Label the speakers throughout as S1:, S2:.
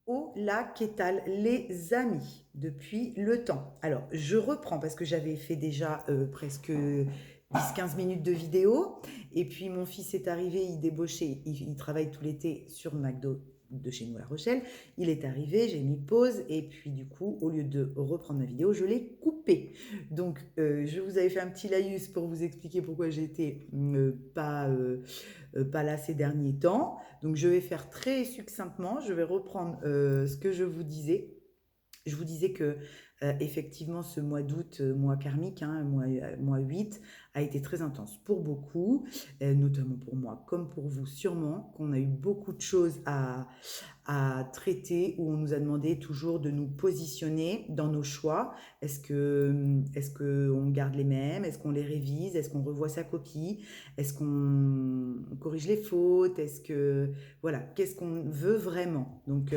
S1: Hola, ¿qué tal les amis? Depuis le temps. Alors, je reprends parce que j'avais fait déjà presque 10-15 minutes de vidéo. Et puis, mon fils est arrivé, il débauchait, il travaille tout l'été sur McDo de chez nous à La Rochelle. Il est arrivé, j'ai mis pause. Et puis, du coup, au lieu de reprendre ma vidéo, je l'ai coupée. Donc, je vous avais fait un petit laïus pour vous expliquer pourquoi j'étais pas là ces derniers temps. Donc je vais faire très succinctement, je vais reprendre ce que je vous disais. Je vous disais que effectivement ce mois d'août, mois karmique, hein, mois 8, a été très intense pour beaucoup, notamment pour moi comme pour vous sûrement, qu'on a eu beaucoup de choses à traiter où on nous a demandé toujours de nous positionner dans nos choix. Est-ce que on garde les mêmes? Est-ce qu'on les révise? Est-ce qu'on revoit sa copie? Est-ce qu'on corrige les fautes? Est-ce que voilà, qu'est-ce qu'on veut vraiment? Donc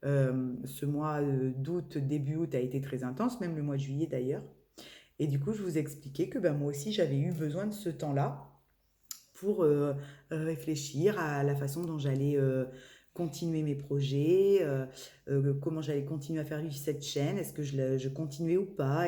S1: ce mois d'août, début août a été très intense, même le mois de juillet d'ailleurs. Et du coup, je vous expliquais que ben, moi aussi, j'avais eu besoin de ce temps-là pour réfléchir à la façon dont j'allais continuer mes projets, comment j'allais continuer à faire vivre cette chaîne, est-ce que je continuais ou pas,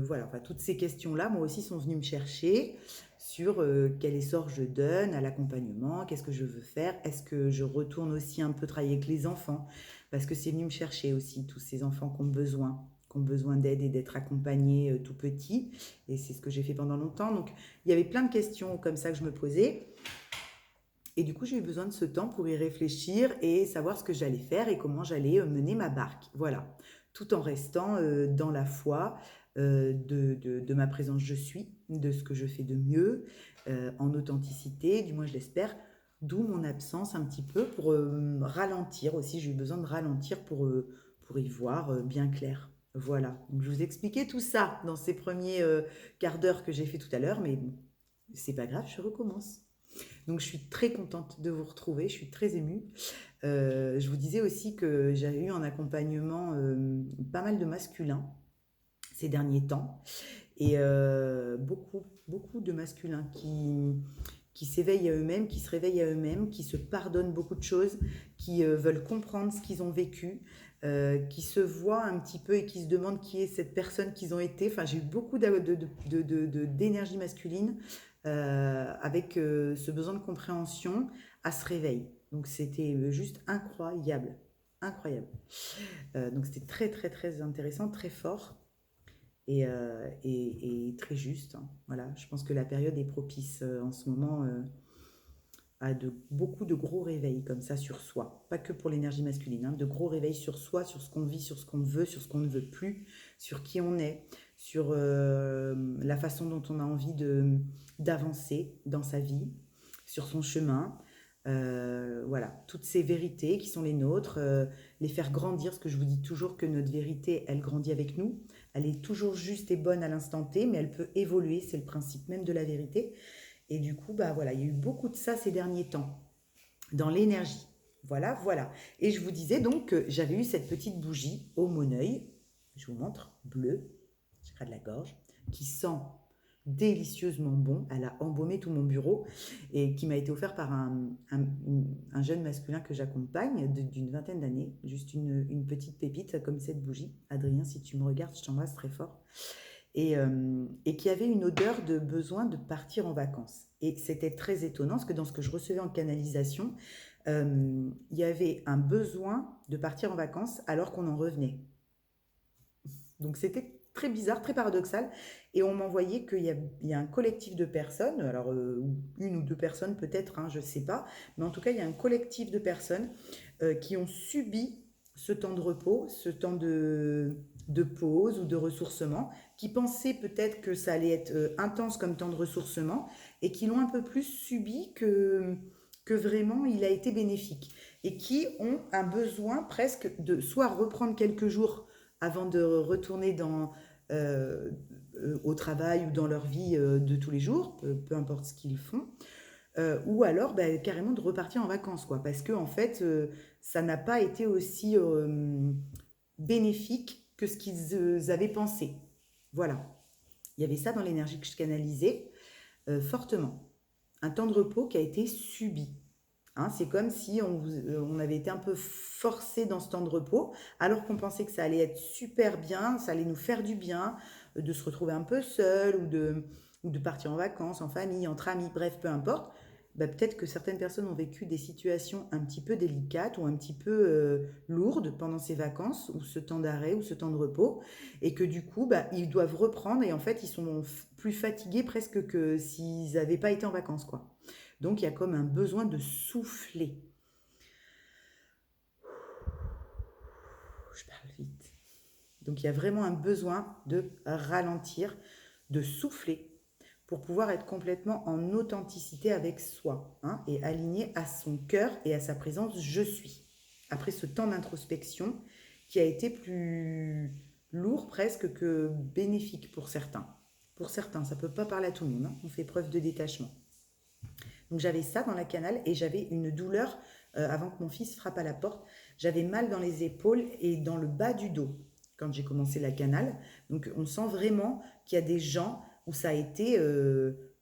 S1: voilà, enfin, toutes ces questions-là, moi aussi, sont venues me chercher sur quel essor je donne à l'accompagnement, qu'est-ce que je veux faire, est-ce que je retourne aussi un peu travailler avec les enfants, parce que c'est venu me chercher aussi, tous ces enfants qui ont besoin d'aide et d'être accompagnés tout petits, et c'est ce que j'ai fait pendant longtemps, donc il y avait plein de questions comme ça que je me posais. Et du coup, j'ai eu besoin de ce temps pour y réfléchir et savoir ce que j'allais faire et comment j'allais mener ma barque. Voilà. Tout en restant dans la foi de ma présence je suis, de ce que je fais de mieux, en authenticité, du moins je l'espère. D'où mon absence un petit peu pour ralentir aussi. J'ai eu besoin de ralentir pour y voir bien clair. Voilà. Donc, je vous expliquais tout ça dans ces premiers quarts d'heure que j'ai fait tout à l'heure, mais bon, c'est pas grave, je recommence. Donc je suis très contente de vous retrouver, je suis très émue. Je vous disais aussi que j'avais eu en accompagnement pas mal de masculins ces derniers temps et beaucoup de masculins qui s'éveillent à eux-mêmes, qui se réveillent à eux-mêmes, qui se pardonnent beaucoup de choses, qui veulent comprendre ce qu'ils ont vécu, qui se voient un petit peu et qui se demandent qui est cette personne qu'ils ont été. Enfin, j'ai eu beaucoup d'énergie masculine avec ce besoin de compréhension à ce réveil. Donc c'était juste incroyable, incroyable. Donc c'était très très très intéressant, très fort et très juste, hein. Voilà, je pense que la période est propice en ce moment à beaucoup de gros réveils comme ça sur soi. Pas que pour l'énergie masculine, hein, de gros réveils sur soi, sur ce qu'on vit, sur ce qu'on veut, sur ce qu'on ne veut plus, sur qui on est, sur la façon dont on a envie d'avancer dans sa vie, sur son chemin. Voilà, toutes ces vérités qui sont les nôtres, les faire grandir, ce que je vous dis toujours que notre vérité, elle grandit avec nous. Elle est toujours juste et bonne à l'instant T, mais elle peut évoluer, c'est le principe même de la vérité. Et du coup, bah voilà, il y a eu beaucoup de ça ces derniers temps, dans l'énergie. Voilà, voilà. Et je vous disais donc que j'avais eu cette petite bougie au Moneuil, je vous montre, bleue, j'ai près de la gorge, qui sent délicieusement bon. Elle a embaumé tout mon bureau et qui m'a été offerte par un jeune masculin que j'accompagne d'une vingtaine d'années. Juste une petite pépite comme cette bougie. Adrien, si tu me regardes, je t'embrasse très fort et qui avait une odeur de besoin de partir en vacances. Et c'était très étonnant parce que dans ce que je recevais en canalisation, il y avait un besoin de partir en vacances alors qu'on en revenait. Donc c'était très bizarre, très paradoxal. Et on m'envoyait il y a un collectif de personnes, alors une ou deux personnes peut-être, hein, je ne sais pas, mais en tout cas il y a un collectif de personnes qui ont subi ce temps de repos, ce temps de pause ou de ressourcement, qui pensaient peut-être que ça allait être intense comme temps de ressourcement et qui l'ont un peu plus subi que vraiment il a été bénéfique et qui ont un besoin presque de soit reprendre quelques jours avant de retourner euh, au travail ou dans leur vie de tous les jours, peu importe ce qu'ils font, ou alors bah, carrément de repartir en vacances, quoi, parce que en fait, ça n'a pas été aussi bénéfique que ce qu'ils avaient pensé. Voilà, il y avait ça dans l'énergie que je canalisais fortement. Un temps de repos qui a été subi. Hein, c'est comme si on avait été un peu forcé dans ce temps de repos, alors qu'on pensait que ça allait être super bien, ça allait nous faire du bien, de se retrouver un peu seul ou de partir en vacances, en famille, entre amis, bref, peu importe. Bah, peut-être que certaines personnes ont vécu des situations un petit peu délicates ou un petit peu lourdes pendant ces vacances ou ce temps d'arrêt ou ce temps de repos et que du coup, bah, ils doivent reprendre et en fait, ils sont plus fatigués presque que s'ils n'avaient pas été en vacances, quoi. Donc il y a comme un besoin de souffler. Je parle vite. Donc il y a vraiment un besoin de ralentir, de souffler pour pouvoir être complètement en authenticité avec soi, hein, et aligné à son cœur et à sa présence je suis. Après ce temps d'introspection qui a été plus lourd presque que bénéfique pour certains. Pour certains, ça ne peut pas parler à tout le monde, hein. On fait preuve de détachement. Donc j'avais ça dans la canale et j'avais une douleur avant que mon fils frappe à la porte. J'avais mal dans les épaules et dans le bas du dos quand j'ai commencé la canale. Donc on sent vraiment qu'il y a des gens où ça a été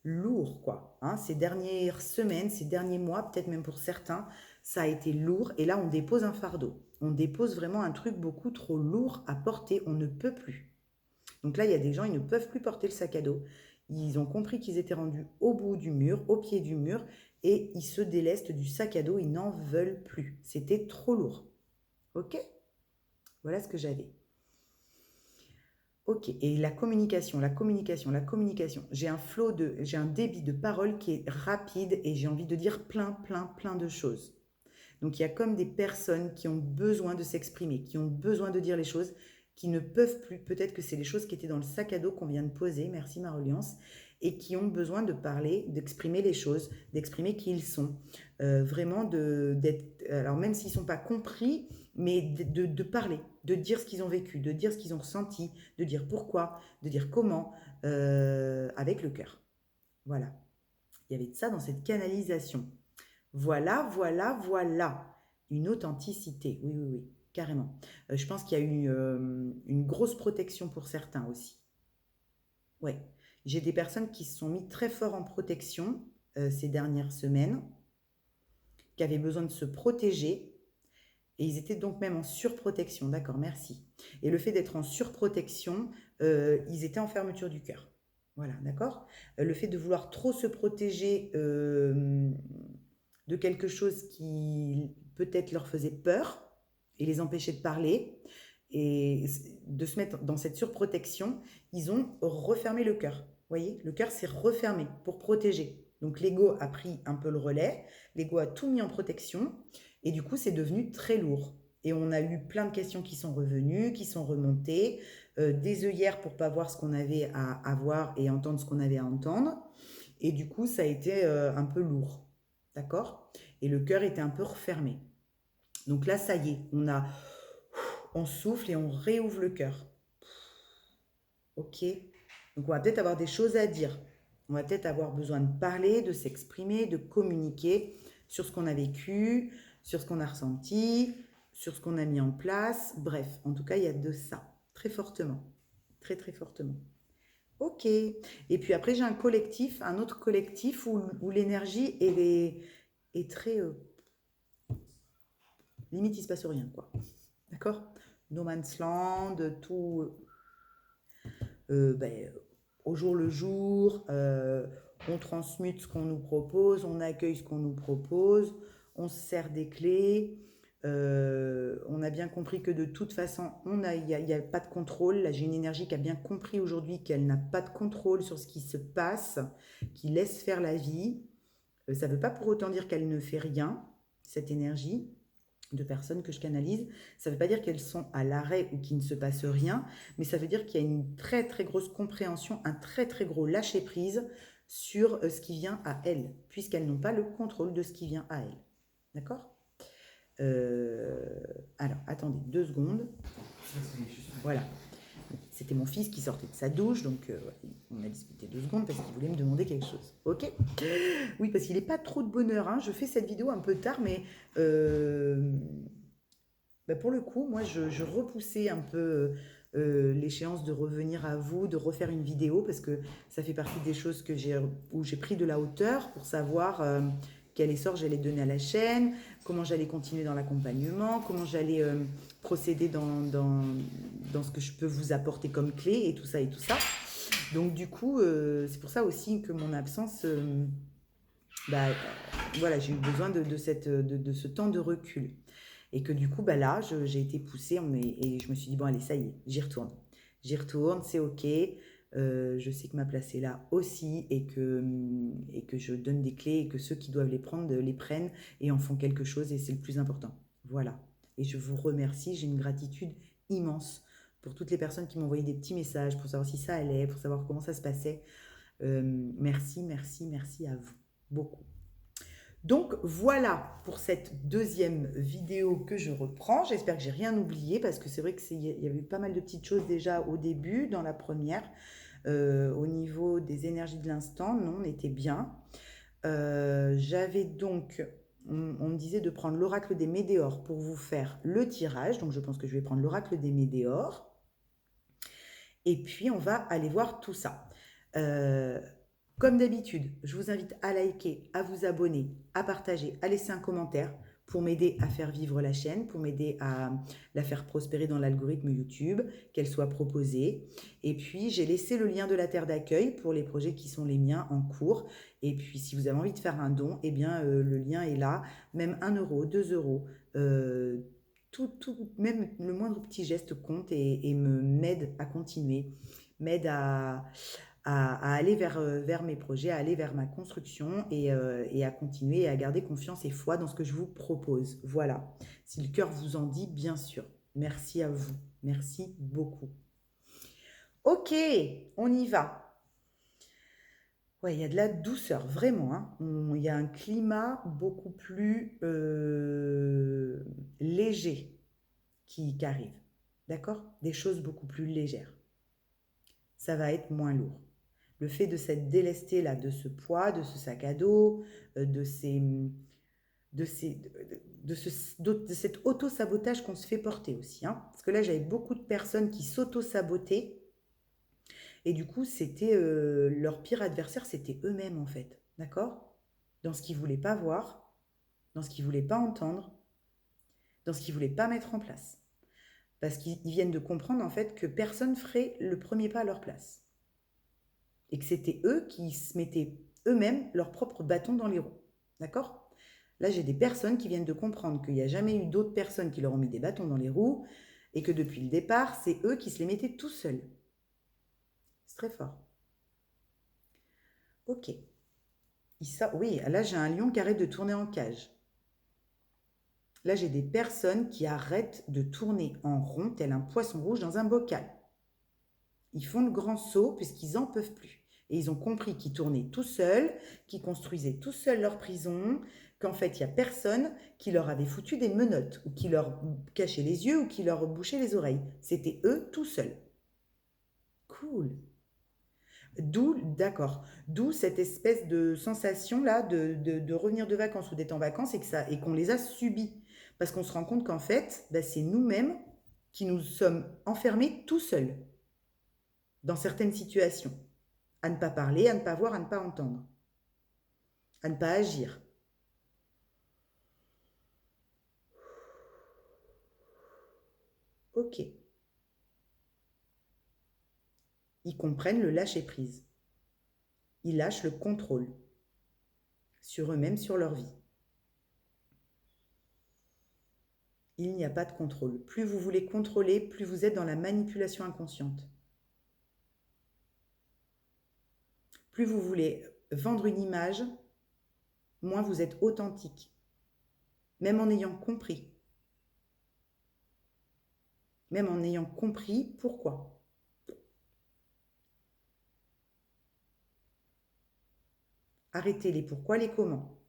S1: lourd, quoi. Hein, ces dernières semaines, ces derniers mois, peut-être même pour certains, ça a été lourd. Et là, on dépose un fardeau. On dépose vraiment un truc beaucoup trop lourd à porter. On ne peut plus. Donc là, il y a des gens, ils ne peuvent plus porter le sac à dos. Ils ont compris qu'ils étaient rendus au bout du mur, au pied du mur, et ils se délestent du sac à dos, ils n'en veulent plus. C'était trop lourd. Ok? Voilà ce que j'avais. Ok, et la communication, la communication, la communication. J'ai un débit de parole qui est rapide et j'ai envie de dire plein, plein, plein de choses. Donc il y a comme des personnes qui ont besoin de s'exprimer, qui ont besoin de dire les choses, qui ne peuvent plus. Peut-être que c'est les choses qui étaient dans le sac à dos qu'on vient de poser, merci ma reliance, et qui ont besoin de parler, d'exprimer les choses, d'exprimer qui ils sont. Vraiment d'être. Alors même s'ils ne sont pas compris, mais de parler, de dire ce qu'ils ont vécu, de dire ce qu'ils ont ressenti, de dire pourquoi, de dire comment, avec le cœur. Voilà. Il y avait de ça dans cette canalisation. Voilà, voilà, voilà. Une authenticité. Oui, oui, oui, carrément. Je pense qu'il y a eu une grosse protection pour certains aussi. Ouais. J'ai des personnes qui se sont mis très fort en protection ces dernières semaines, qui avaient besoin de se protéger. Et ils étaient donc même en surprotection. D'accord, merci. Et le fait d'être en surprotection, ils étaient en fermeture du cœur. Voilà, d'accord. Le fait de vouloir trop se protéger de quelque chose qui peut-être leur faisait peur et les empêchait de parler et de se mettre dans cette surprotection, ils ont refermé le cœur. Vous voyez, le cœur s'est refermé pour protéger. Donc l'ego a pris un peu le relais, l'ego a tout mis en protection et du coup c'est devenu très lourd. Et on a eu plein de questions qui sont revenues, qui sont remontées, des œillères pour pas voir ce qu'on avait à voir et entendre ce qu'on avait à entendre. Et du coup ça a été un peu lourd. D'accord? Et le cœur était un peu refermé. Donc là, ça y est, on souffle et on réouvre le cœur. Ok? Donc on va peut-être avoir des choses à dire. On va peut-être avoir besoin de parler, de s'exprimer, de communiquer sur ce qu'on a vécu, sur ce qu'on a ressenti, sur ce qu'on a mis en place. Bref, en tout cas, il y a de ça, très fortement. Très, très fortement. Ok. Et puis après, j'ai un autre collectif où l'énergie est très limite, il se passe rien, quoi. D'accord? No Man's Land, tout ben, au jour le jour, on transmute ce qu'on nous propose, on accueille ce qu'on nous propose, on se sert des clés, on a bien compris que de toute façon, il n'y a pas de contrôle. Là, j'ai une énergie qui a bien compris aujourd'hui qu'elle n'a pas de contrôle sur ce qui se passe, qui laisse faire la vie. Ça ne veut pas pour autant dire qu'elle ne fait rien, cette énergie de personnes que je canalise. Ça ne veut pas dire qu'elles sont à l'arrêt ou qu'il ne se passe rien, mais ça veut dire qu'il y a une très très grosse compréhension, un très très gros lâcher-prise sur ce qui vient à elles, puisqu'elles n'ont pas le contrôle de ce qui vient à elles. D'accord? Alors, attendez 2 secondes. Voilà. C'était mon fils qui sortait de sa douche, donc on a discuté 2 secondes parce qu'il voulait me demander quelque chose. Ok? Oui, parce qu'il n'est pas trop de bonheur, hein. Je fais cette vidéo un peu tard, mais bah pour le coup, moi, je repoussais un peu l'échéance de revenir à vous, de refaire une vidéo, parce que ça fait partie des choses où j'ai pris de la hauteur pour savoir quel essor j'allais donner à la chaîne, comment j'allais continuer dans l'accompagnement, comment j'allais procéder dans ce que je peux vous apporter comme clé et tout ça et tout ça. Donc du coup, c'est pour ça aussi que mon absence, voilà, j'ai eu besoin de ce temps de recul. Et que du coup, là, j'ai été poussée et je me suis dit, bon, allez, ça y est, j'y retourne. J'y retourne, c'est OK. Je sais que ma place est là aussi et que je donne des clés et que ceux qui doivent les prendre les prennent et en font quelque chose et c'est le plus important. Voilà. Et je vous remercie, j'ai une gratitude immense pour toutes les personnes qui m'ont envoyé des petits messages pour savoir si ça allait, pour savoir comment ça se passait. Merci, merci, merci à vous. Beaucoup. Donc voilà pour cette deuxième vidéo que je reprends. J'espère que j'ai rien oublié parce que c'est vrai qu'il y avait pas mal de petites choses déjà au début dans la première. Au niveau des énergies de l'instant, non, on était bien. J'avais donc, on me disait de prendre l'oracle des Médéors pour vous faire le tirage. Donc je pense que je vais prendre l'oracle des Médéors. Et puis on va aller voir tout ça. Comme d'habitude, je vous invite à liker, à vous abonner, à partager, à laisser un commentaire pour m'aider à faire vivre la chaîne, pour m'aider à la faire prospérer dans l'algorithme YouTube, qu'elle soit proposée. Et puis, j'ai laissé le lien de la terre d'accueil pour les projets qui sont les miens en cours. Et puis, si vous avez envie de faire un don, eh bien, le lien est là. Même 1 euro, 2 euros, même le moindre petit geste compte et m'aide à continuer, m'aide à aller vers mes projets, à aller vers ma construction et à continuer et à garder confiance et foi dans ce que je vous propose. Voilà. Si le cœur vous en dit, bien sûr. Merci à vous. Merci beaucoup. Ok, on y va. Ouais, il y a de la douceur, vraiment, hein. Il y a un climat beaucoup plus léger qui arrive. D'accord? Des choses beaucoup plus légères. Ça va être moins lourd. Le fait de s'être délesté là, de ce poids, de ce sac à dos, de cet auto-sabotage qu'on se fait porter aussi. Hein. Parce que là, j'avais beaucoup de personnes qui s'auto-sabotaient. Et du coup, c'était leur pire adversaire, c'était eux-mêmes en fait. D'accord? Dans ce qu'ils ne voulaient pas voir, dans ce qu'ils ne voulaient pas entendre, dans ce qu'ils ne voulaient pas mettre en place. Parce qu'ils viennent de comprendre en fait que personne ferait le premier pas à leur place. Et que c'était eux qui se mettaient eux-mêmes leur propre bâton dans les roues. D'accord? Là, j'ai des personnes qui viennent de comprendre qu'il n'y a jamais eu d'autres personnes qui leur ont mis des bâtons dans les roues et que depuis le départ, c'est eux qui se les mettaient tout seuls. C'est très fort. Ok. Oui, là, j'ai un lion qui arrête de tourner en cage. Là, j'ai des personnes qui arrêtent de tourner en rond tel un poisson rouge dans un bocal. Ils font le grand saut puisqu'ils n'en peuvent plus. Et ils ont compris qu'ils tournaient tout seuls, qu'ils construisaient tout seuls leur prison, qu'en fait, il n'y a personne qui leur avait foutu des menottes, ou qui leur cachait les yeux, ou qui leur bouchait les oreilles. C'était eux tout seuls. Cool. D'où cette espèce de sensation-là de revenir de vacances ou d'être en vacances et qu'on les a subis. Parce qu'on se rend compte qu'en fait, c'est nous-mêmes qui nous sommes enfermés tout seuls dans certaines situations. À ne pas parler, à ne pas voir, à ne pas entendre. À ne pas agir. Ok. Ils comprennent le lâcher-prise. Ils lâchent le contrôle sur eux-mêmes, sur leur vie. Il n'y a pas de contrôle. Plus vous voulez contrôler, plus vous êtes dans la manipulation inconsciente. Plus vous voulez vendre une image, moins vous êtes authentique. Même en ayant compris. Même en ayant compris pourquoi. Arrêtez les pourquoi, les comment.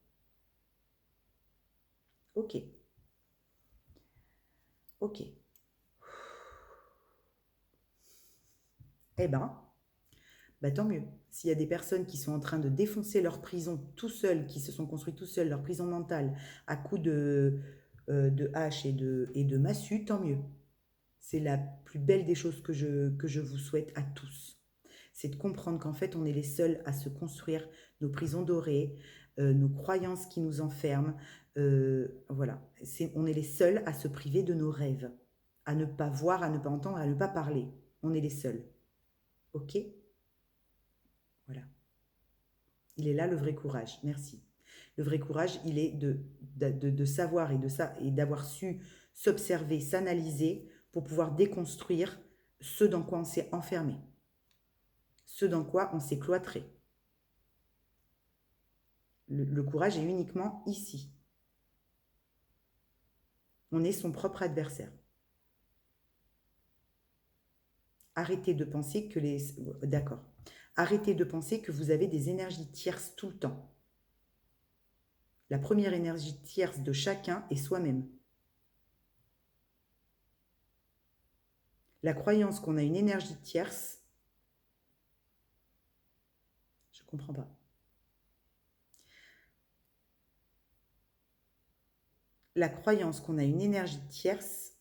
S1: Ok. Ok. Eh ben, tant mieux. S'il y a des personnes qui sont en train de défoncer leur prison tout seuls, qui se sont construits tout seuls, leur prison mentale, à coups de hache et de massue, tant mieux. C'est la plus belle des choses que je vous souhaite à tous. C'est de comprendre qu'en fait, on est les seuls à se construire nos prisons dorées, nos croyances qui nous enferment. Voilà, on est les seuls à se priver de nos rêves, à ne pas voir, à ne pas entendre, à ne pas parler. On est les seuls. Ok? Voilà. Il est là le vrai courage. Merci. Le vrai courage, il est de savoir et d'avoir su s'observer, s'analyser pour pouvoir déconstruire ce dans quoi on s'est enfermé, ce dans quoi on s'est cloîtré. Le courage est uniquement ici. On est son propre adversaire. Arrêtez de penser que les... D'accord. Arrêtez de penser que vous avez des énergies tierces tout le temps. La première énergie tierce de chacun est soi-même. La croyance qu'on a une énergie tierce, je ne comprends pas. La croyance qu'on a une énergie tierce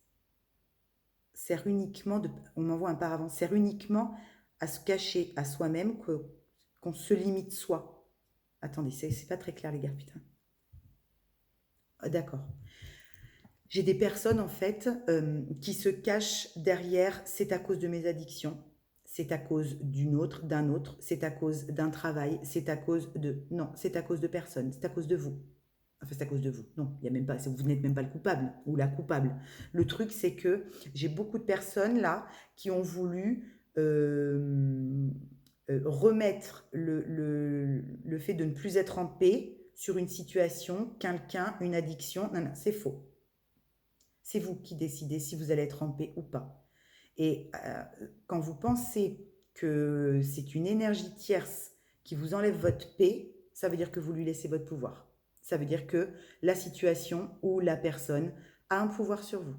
S1: sert uniquement, on m'envoie un paravent, sert uniquement à se cacher à soi-même, qu'on se limite soi. Attendez, c'est pas très clair les gars, putain. D'accord. J'ai des personnes en fait qui se cachent derrière c'est à cause de mes addictions, c'est à cause d'un autre, c'est à cause d'un travail, c'est à cause de... Non, c'est à cause de personne, c'est à cause de vous. Enfin, c'est à cause de vous. Non, il y a même pas, vous n'êtes même pas le coupable ou la coupable. Le truc, c'est que j'ai beaucoup de personnes là qui ont voulu remettre le fait de ne plus être en paix sur une situation, quelqu'un, une addiction. Non, non, c'est faux. C'est vous qui décidez si vous allez être en paix ou pas. Et quand vous pensez que c'est une énergie tierce qui vous enlève votre paix, ça veut dire que vous lui laissez votre pouvoir. Ça veut dire que la situation ou la personne a un pouvoir sur vous.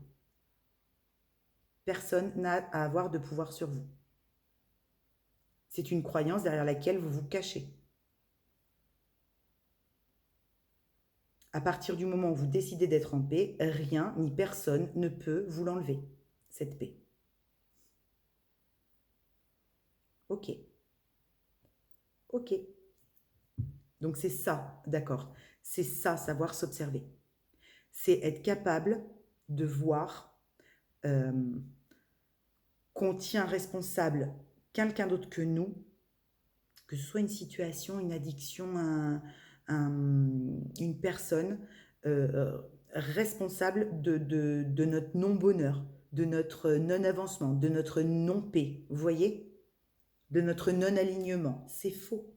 S1: Personne n'a à avoir de pouvoir sur vous. C'est une croyance derrière laquelle vous vous cachez. À partir du moment où vous décidez d'être en paix, rien ni personne ne peut vous l'enlever, cette paix. Ok. Ok. Donc c'est ça, d'accord. C'est ça, savoir s'observer. C'est être capable de voir qu'on tient responsable quelqu'un d'autre que nous, que ce soit une situation, une addiction, une personne responsable de notre non-bonheur, de notre non-avancement, de notre non-paix, vous voyez, de notre non-alignement. C'est faux.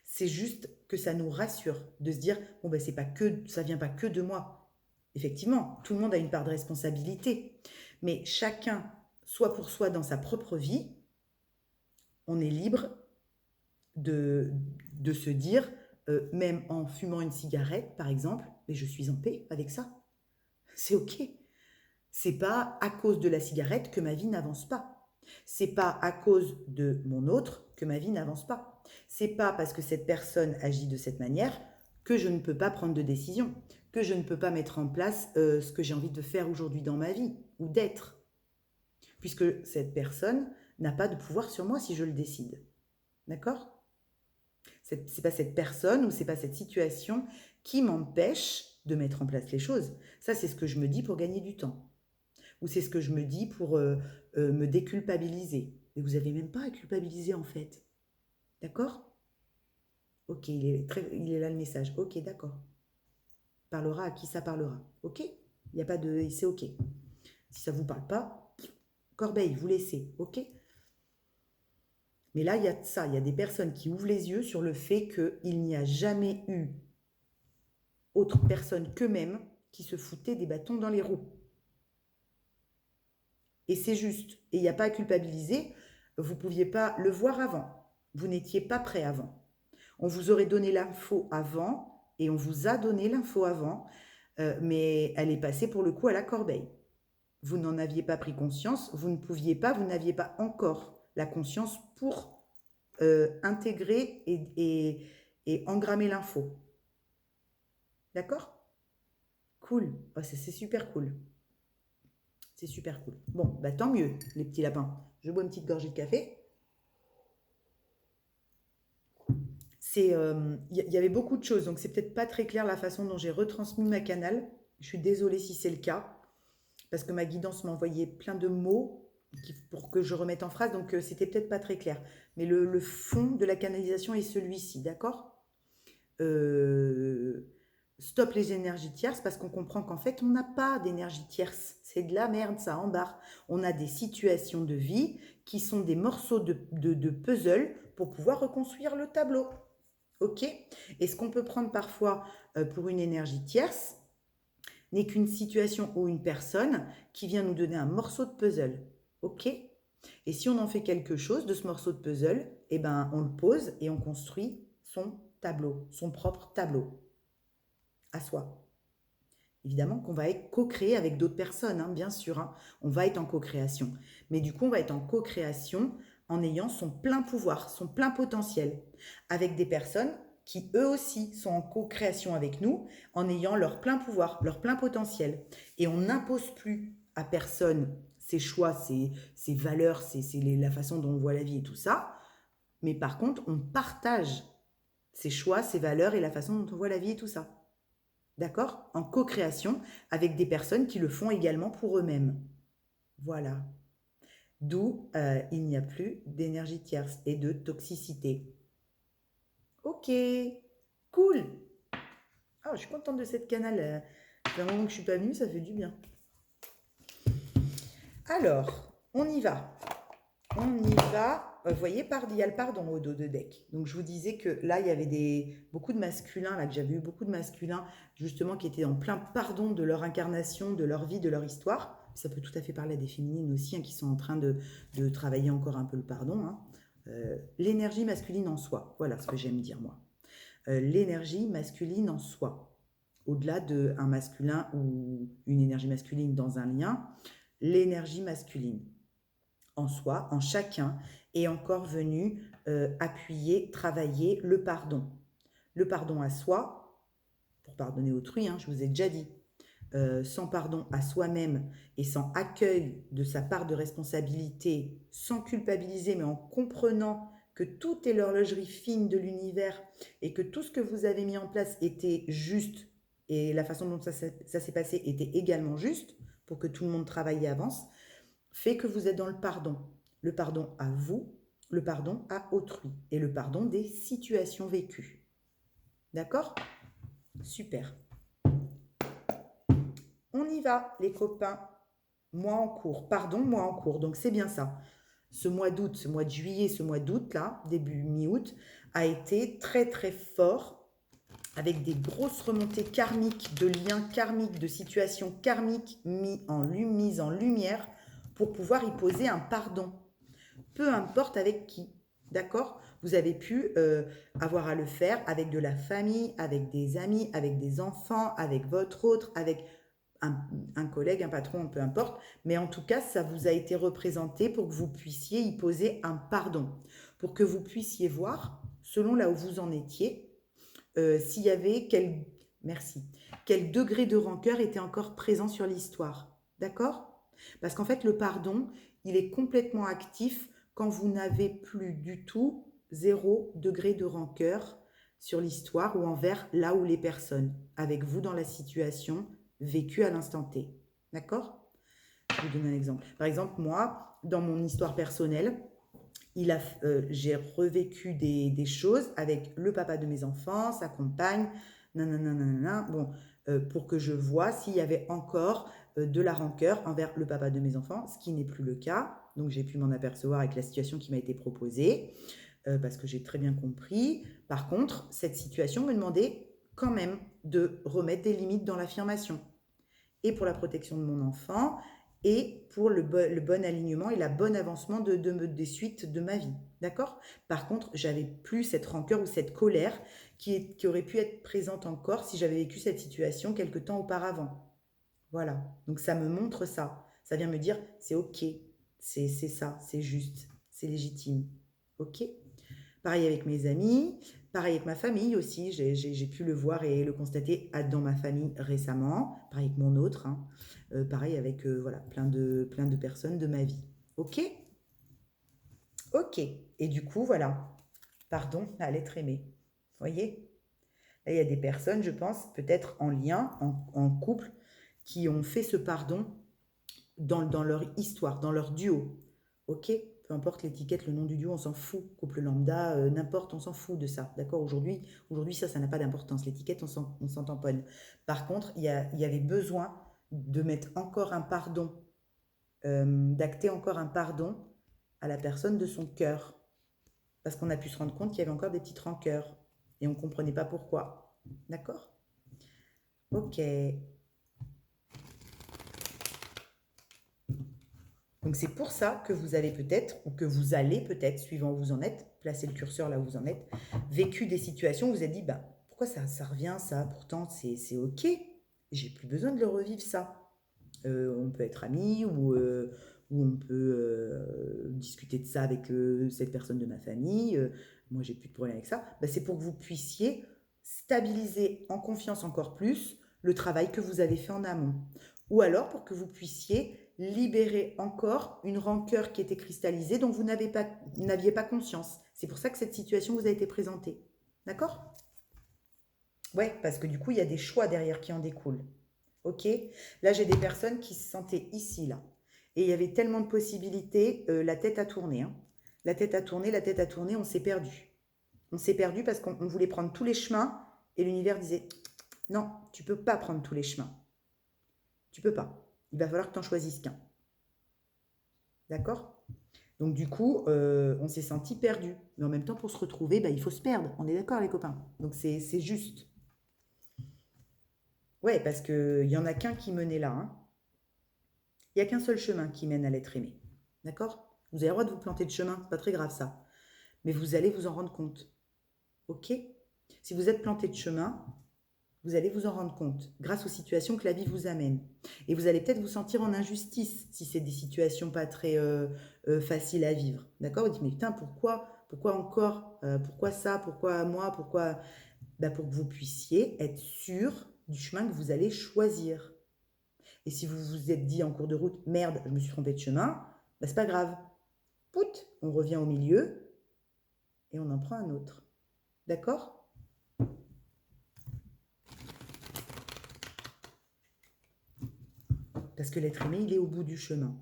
S1: C'est juste que ça nous rassure de se dire bon ben c'est pas que ça vient pas que de moi. Effectivement, tout le monde a une part de responsabilité, mais chacun, soit pour soi dans sa propre vie, on est libre de se dire, même en fumant une cigarette par exemple, mais je suis en paix avec ça. C'est ok. C'est pas à cause de la cigarette que ma vie n'avance pas. C'est pas à cause de mon autre que ma vie n'avance pas. C'est pas parce que cette personne agit de cette manière que je ne peux pas prendre de décision, que je ne peux pas mettre en place ce que j'ai envie de faire aujourd'hui dans ma vie ou d'être. Puisque cette personne n'a pas de pouvoir sur moi si je le décide. D'accord ? C'est pas cette personne ou c'est pas cette situation qui m'empêche de mettre en place les choses. Ça, c'est ce que je me dis pour gagner du temps. Ou c'est ce que je me dis pour me déculpabiliser. Mais vous n'avez même pas à culpabiliser en fait. D'accord? Ok, il est là le message. Ok, d'accord. Parlera à qui ça parlera. Ok? Il n'y a pas de... C'est ok. Si ça ne vous parle pas, corbeille, vous laissez. Ok? Mais là, il y a ça. Il y a des personnes qui ouvrent les yeux sur le fait qu'il n'y a jamais eu autre personne qu'eux-mêmes qui se foutaient des bâtons dans les roues. Et c'est juste. Et il n'y a pas à culpabiliser. Vous ne pouviez pas le voir avant. Vous n'étiez pas prêt avant. On vous aurait donné l'info avant et on vous a donné l'info avant, mais elle est passée pour le coup à la corbeille. Vous n'en aviez pas pris conscience, vous ne pouviez pas, vous n'aviez pas encore la conscience pour intégrer et engrammer l'info. D'accord? Cool. Oh, c'est super cool. C'est super cool. Bon, bah tant mieux, les petits lapins. Je bois une petite gorgée de café. y avait beaucoup de choses, donc c'est peut-être pas très clair la façon dont j'ai retransmis ma canal. Je suis désolée si c'est le cas, parce que ma guidance m'envoyait plein de mots pour que je remette en phrase, donc c'était peut-être pas très clair. Mais le fond de la canalisation est celui-ci, d'accord? Euh, Stop les énergies tierces, parce qu'on comprend qu'en fait, on n'a pas d'énergie tierce. C'est de la merde, ça embarque. On a des situations de vie qui sont des morceaux de puzzle pour pouvoir reconstruire le tableau. OK? Et ce qu'on peut prendre parfois pour une énergie tierce n'est qu'une situation ou une personne qui vient nous donner un morceau de puzzle. OK? Et si on en fait quelque chose de ce morceau de puzzle, eh ben, on le pose et on construit son tableau, son propre tableau à soi. Évidemment qu'on va être co-créé avec d'autres personnes, hein, bien sûr. Hein. On va être en co-création. Mais du coup, on va être en co-création en ayant son plein pouvoir, son plein potentiel, avec des personnes qui, eux aussi, sont en co-création avec nous, en ayant leur plein pouvoir, leur plein potentiel. Et on n'impose plus à personne ses choix, ses valeurs, la façon dont on voit la vie et tout ça. Mais par contre, on partage ses choix, ses valeurs et la façon dont on voit la vie et tout ça. D'accord? En co-création avec des personnes qui le font également pour eux-mêmes. Voilà. D'où il n'y a plus d'énergie tierce et de toxicité. Ok, cool. Ah, je suis contente de cette canal. Ça fait un moment que je ne suis pas venue, ça fait du bien. Alors, on y va. On y va. Vous voyez, il y a le pardon au dos de deck. Donc, je vous disais que là, il y avait beaucoup de masculins, là, que j'avais eu beaucoup de masculins, justement, qui étaient en plein pardon de leur incarnation, de leur vie, de leur histoire. Ça peut tout à fait parler à des féminines aussi, hein, qui sont en train de travailler encore un peu le pardon. Hein. L'énergie masculine en soi. Voilà ce que j'aime dire, moi. L'énergie masculine en soi. Au-delà d'un masculin ou une énergie masculine dans un lien, l'énergie masculine en soi, en chacun, est encore venu appuyer, travailler le pardon. Le pardon à soi, pour pardonner autrui, hein, je vous ai déjà dit, sans pardon à soi-même et sans accueil de sa part de responsabilité, sans culpabiliser, mais en comprenant que tout est l'horlogerie fine de l'univers et que tout ce que vous avez mis en place était juste et la façon dont ça s'est passé était également juste pour que tout le monde travaille et avance, fait que vous êtes dans le pardon. Le pardon à vous, le pardon à autrui et le pardon des situations vécues. D'accord? Super. On y va, les copains. Mois en cours. Pardon, mois en cours. Donc, c'est bien ça. Ce mois d'août, ce mois de juillet, ce mois d'août, là, début mi-août, a été très, très fort avec des grosses remontées karmiques, de liens karmiques, de situations karmiques mises en lumière pour pouvoir y poser un pardon. Peu importe avec qui. D'accord? Vous avez pu avoir à le faire avec de la famille, avec des amis, avec des enfants, avec votre autre, avec un collègue, un patron, peu importe. Mais en tout cas, ça vous a été représenté pour que vous puissiez y poser un pardon. Pour que vous puissiez voir, selon là où vous en étiez, s'il y avait quel degré de rancœur était encore présent sur l'histoire. D'accord? Parce qu'en fait, le pardon, il est complètement actif quand vous n'avez plus du tout 0 degré de rancœur sur l'histoire ou envers là où les personnes, avec vous dans la situation vécue à l'instant T. D'accord? Je vais vous donner un exemple. Par exemple, moi, dans mon histoire personnelle, j'ai revécu des choses avec le papa de mes enfants, sa compagne, nanana, bon, pour que je vois s'il y avait encore de la rancœur envers le papa de mes enfants, ce qui n'est plus le cas. Donc j'ai pu m'en apercevoir avec la situation qui m'a été proposée, parce que j'ai très bien compris. Par contre, cette situation me demandait quand même de remettre des limites dans l'affirmation. Et pour la protection de mon enfant, et pour le bon alignement et la bonne avancement des suites de ma vie. D'accord? Par contre, j'avais plus cette rancœur ou cette colère qui aurait pu être présente encore si j'avais vécu cette situation quelque temps auparavant. Voilà. Donc ça me montre ça. Ça vient me dire, c'est ok, c'est ça, c'est juste, c'est légitime. Ok? Pareil avec mes amis, pareil avec ma famille aussi, j'ai pu le voir et le constater dans ma famille récemment, pareil avec mon autre, hein. Pareil avec voilà, plein de personnes de ma vie. Ok? Ok. Et du coup, voilà, pardon à l'être aimé. Voyez? Là, il y a des personnes, je pense, peut-être en lien, en couple, qui ont fait ce pardon dans leur histoire, dans leur duo. Ok? Peu importe l'étiquette, le nom du duo, on s'en fout. Couple lambda, n'importe, on s'en fout de ça. D'accord? Aujourd'hui, ça n'a pas d'importance. L'étiquette, on s'en tamponne. Par contre, il y avait besoin de mettre encore un pardon, d'acter encore un pardon à la personne de son cœur. Parce qu'on a pu se rendre compte qu'il y avait encore des petites rancœurs. Et on ne comprenait pas pourquoi. D'accord? Ok. Donc c'est pour ça que vous avez peut-être, ou que vous allez peut-être, suivant où vous en êtes, placer le curseur là où vous en êtes, vécu des situations où vous vous êtes dit, bah, pourquoi ça revient, ça, pourtant c'est ok, j'ai plus besoin de le revivre ça. On peut être amis ou on peut discuter de ça avec cette personne de ma famille. Moi, j'ai plus de problème avec ça. Bah, c'est pour que vous puissiez stabiliser en confiance encore plus le travail que vous avez fait en amont. Ou alors pour que vous puissiez libérer encore une rancœur qui était cristallisée dont vous n'aviez pas conscience. C'est pour ça que cette situation vous a été présentée. D'accord? Ouais, parce que du coup, il y a des choix derrière qui en découlent. Ok? Là, j'ai des personnes qui se sentaient ici, là. Et il y avait tellement de possibilités, la tête a tourné. Hein. La tête a tourné, on s'est perdu. On s'est perdu parce qu'on voulait prendre tous les chemins et l'univers disait non, tu peux pas prendre tous les chemins. Tu peux pas. Il va falloir que tu en choisisses qu'un. D'accord? Donc du coup, on s'est senti perdu. Mais en même temps, pour se retrouver, bah, il faut se perdre. On est d'accord, les copains? Donc c'est juste. Ouais, parce qu'il n'y en a qu'un qui menait là. Hein. Il n'y a qu'un seul chemin qui mène à l'être aimé. D'accord? Vous avez le droit de vous planter de chemin, c'est pas très grave ça. Mais vous allez vous en rendre compte. Ok? Si vous êtes planté de chemin, vous allez vous en rendre compte grâce aux situations que la vie vous amène. Et vous allez peut-être vous sentir en injustice si c'est des situations pas très faciles à vivre. D'accord? Vous dites, mais putain, pourquoi encore pourquoi ça? Pourquoi moi? Pourquoi bah, pour que vous puissiez être sûr du chemin que vous allez choisir. Et si vous vous êtes dit en cours de route, merde, je me suis trompé de chemin, bah, c'est pas grave. Pout, on revient au milieu et on en prend un autre. D'accord? Parce que l'être aimé, il est au bout du chemin.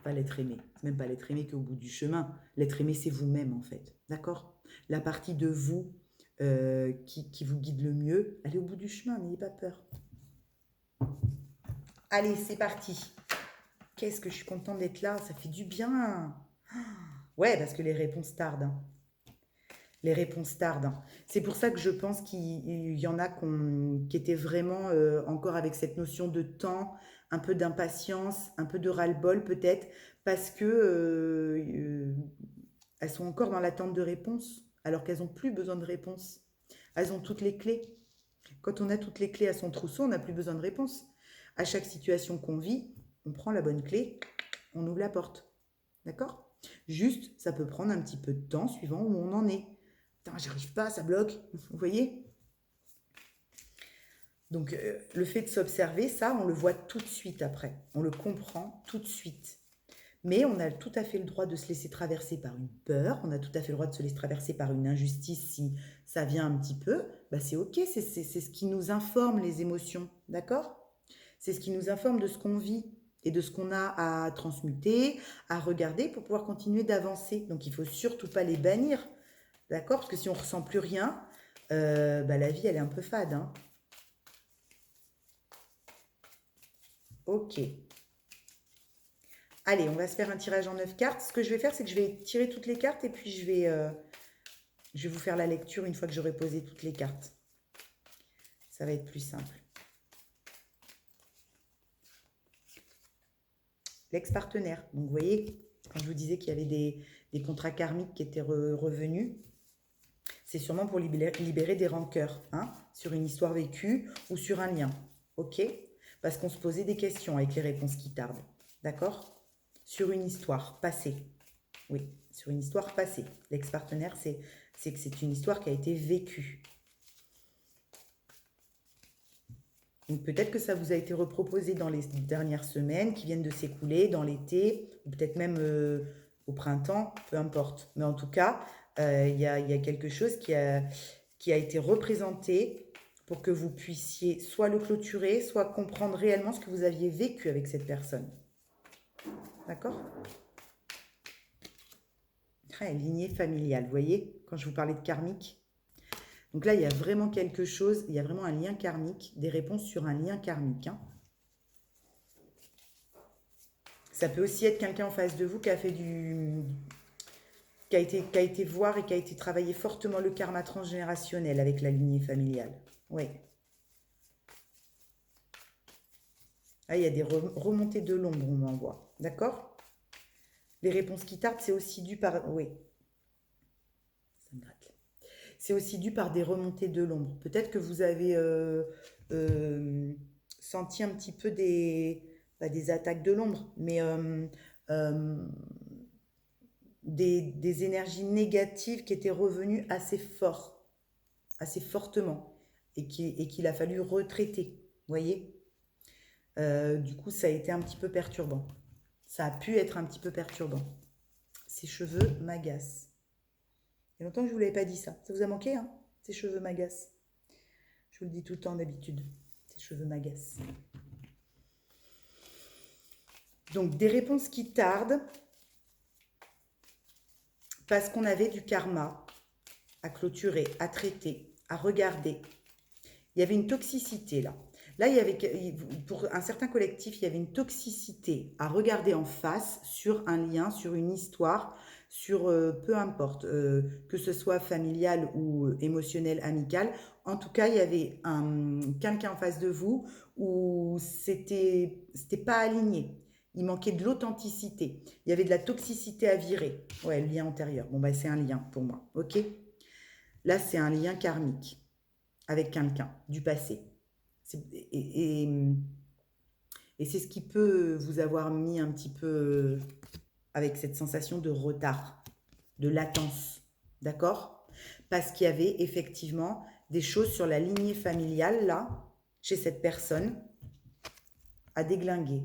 S1: Pas l'être aimé. C'est même pas l'être aimé qui est au bout du chemin. L'être aimé, c'est vous-même, en fait. D'accord? La partie de vous qui vous guide le mieux, elle est au bout du chemin, n'ayez pas peur. Allez, c'est parti. Qu'est-ce que je suis contente d'être là, ça fait du bien. Ouais, parce que les réponses tardent. Hein. Les réponses tardent. Hein. C'est pour ça que je pense qu'il y en a qui étaient vraiment encore avec cette notion de temps, un peu d'impatience, un peu de ras-le-bol peut-être, parce que elles sont encore dans l'attente de réponses, alors qu'elles n'ont plus besoin de réponses. Elles ont toutes les clés. Quand on a toutes les clés à son trousseau, on n'a plus besoin de réponses. À chaque situation qu'on vit, on prend la bonne clé, on ouvre la porte. D'accord? Juste, ça peut prendre un petit peu de temps suivant où on en est. Putain, j'arrive pas, ça bloque. Vous voyez? Donc, le fait de s'observer, ça, on le voit tout de suite après. On le comprend tout de suite. Mais on a tout à fait le droit de se laisser traverser par une peur, on a tout à fait le droit de se laisser traverser par une injustice si ça vient un petit peu. Bah c'est ok, c'est ce qui nous informe les émotions, d'accord? C'est ce qui nous informe de ce qu'on vit et de ce qu'on a à transmuter, à regarder pour pouvoir continuer d'avancer. Donc il ne faut surtout pas les bannir, d'accord? Parce que si on ne ressent plus rien, bah, la vie elle est un peu fade. Hein. Ok. Allez, on va se faire un tirage en 9 cartes. Ce que je vais faire, c'est que je vais tirer toutes les cartes et puis je vais vous faire la lecture une fois que j'aurai posé toutes les cartes. Ça va être plus simple. L'ex-partenaire. Donc, vous voyez, quand je vous disais qu'il y avait des contrats karmiques qui étaient revenus, c'est sûrement pour libérer des rancœurs hein, sur une histoire vécue ou sur un lien. OK? Parce qu'on se posait des questions avec les réponses qui tardent. D'accord? Sur une histoire passée. Oui, sur une histoire passée. L'ex-partenaire, c'est que c'est une histoire qui a été vécue. Donc peut-être que ça vous a été reproposé dans les dernières semaines qui viennent de s'écouler, dans l'été, ou peut-être même au printemps, peu importe. Mais en tout cas, il y a quelque chose qui a été représenté pour que vous puissiez soit le clôturer, soit comprendre réellement ce que vous aviez vécu avec cette personne. D'accord? Lignée familiale, vous voyez, quand je vous parlais de karmique. Donc là, il y a vraiment quelque chose, il y a vraiment un lien karmique, des réponses sur un lien karmique. Hein. Ça peut aussi être quelqu'un en face de vous qui a fait qui a été voir et qui a été travailler fortement le karma transgénérationnel avec la lignée familiale. Oui. Ah, il y a des remontées de l'ombre, on m'envoie. D'accord? Les réponses qui tardent, c'est aussi dû par... Oui. Ça me gratte. C'est aussi dû par des remontées de l'ombre. Peut-être que vous avez senti un petit peu des attaques de l'ombre, mais euh, des énergies négatives qui étaient revenues assez fort, assez fortement, et qu'il a fallu retraiter. Vous voyez? Du coup, ça a été un petit peu perturbant. Ça a pu être un petit peu perturbant. Ses cheveux m'agacent. Il y a longtemps que je ne vous l'avais pas dit ça. Ça vous a manqué, hein? Ses cheveux m'agacent. Je vous le dis tout le temps d'habitude. Ses cheveux m'agacent. Donc, des réponses qui tardent parce qu'on avait du karma à clôturer, à traiter, à regarder. Il y avait une toxicité là. Là, il y avait, pour un certain collectif, il y avait une toxicité à regarder en face sur un lien, sur une histoire, sur peu importe, que ce soit familial ou émotionnel, amical. En tout cas, il y avait quelqu'un en face de vous où c'était pas aligné. Il manquait de l'authenticité. Il y avait de la toxicité à virer. Ouais, le lien antérieur. Bon, bah, c'est un lien pour moi. OK? Là, c'est un lien karmique avec quelqu'un du passé. Et c'est ce qui peut vous avoir mis un petit peu avec cette sensation de retard, de latence. D'accord? Parce qu'il y avait effectivement des choses sur la lignée familiale, là, chez cette personne, à déglinguer,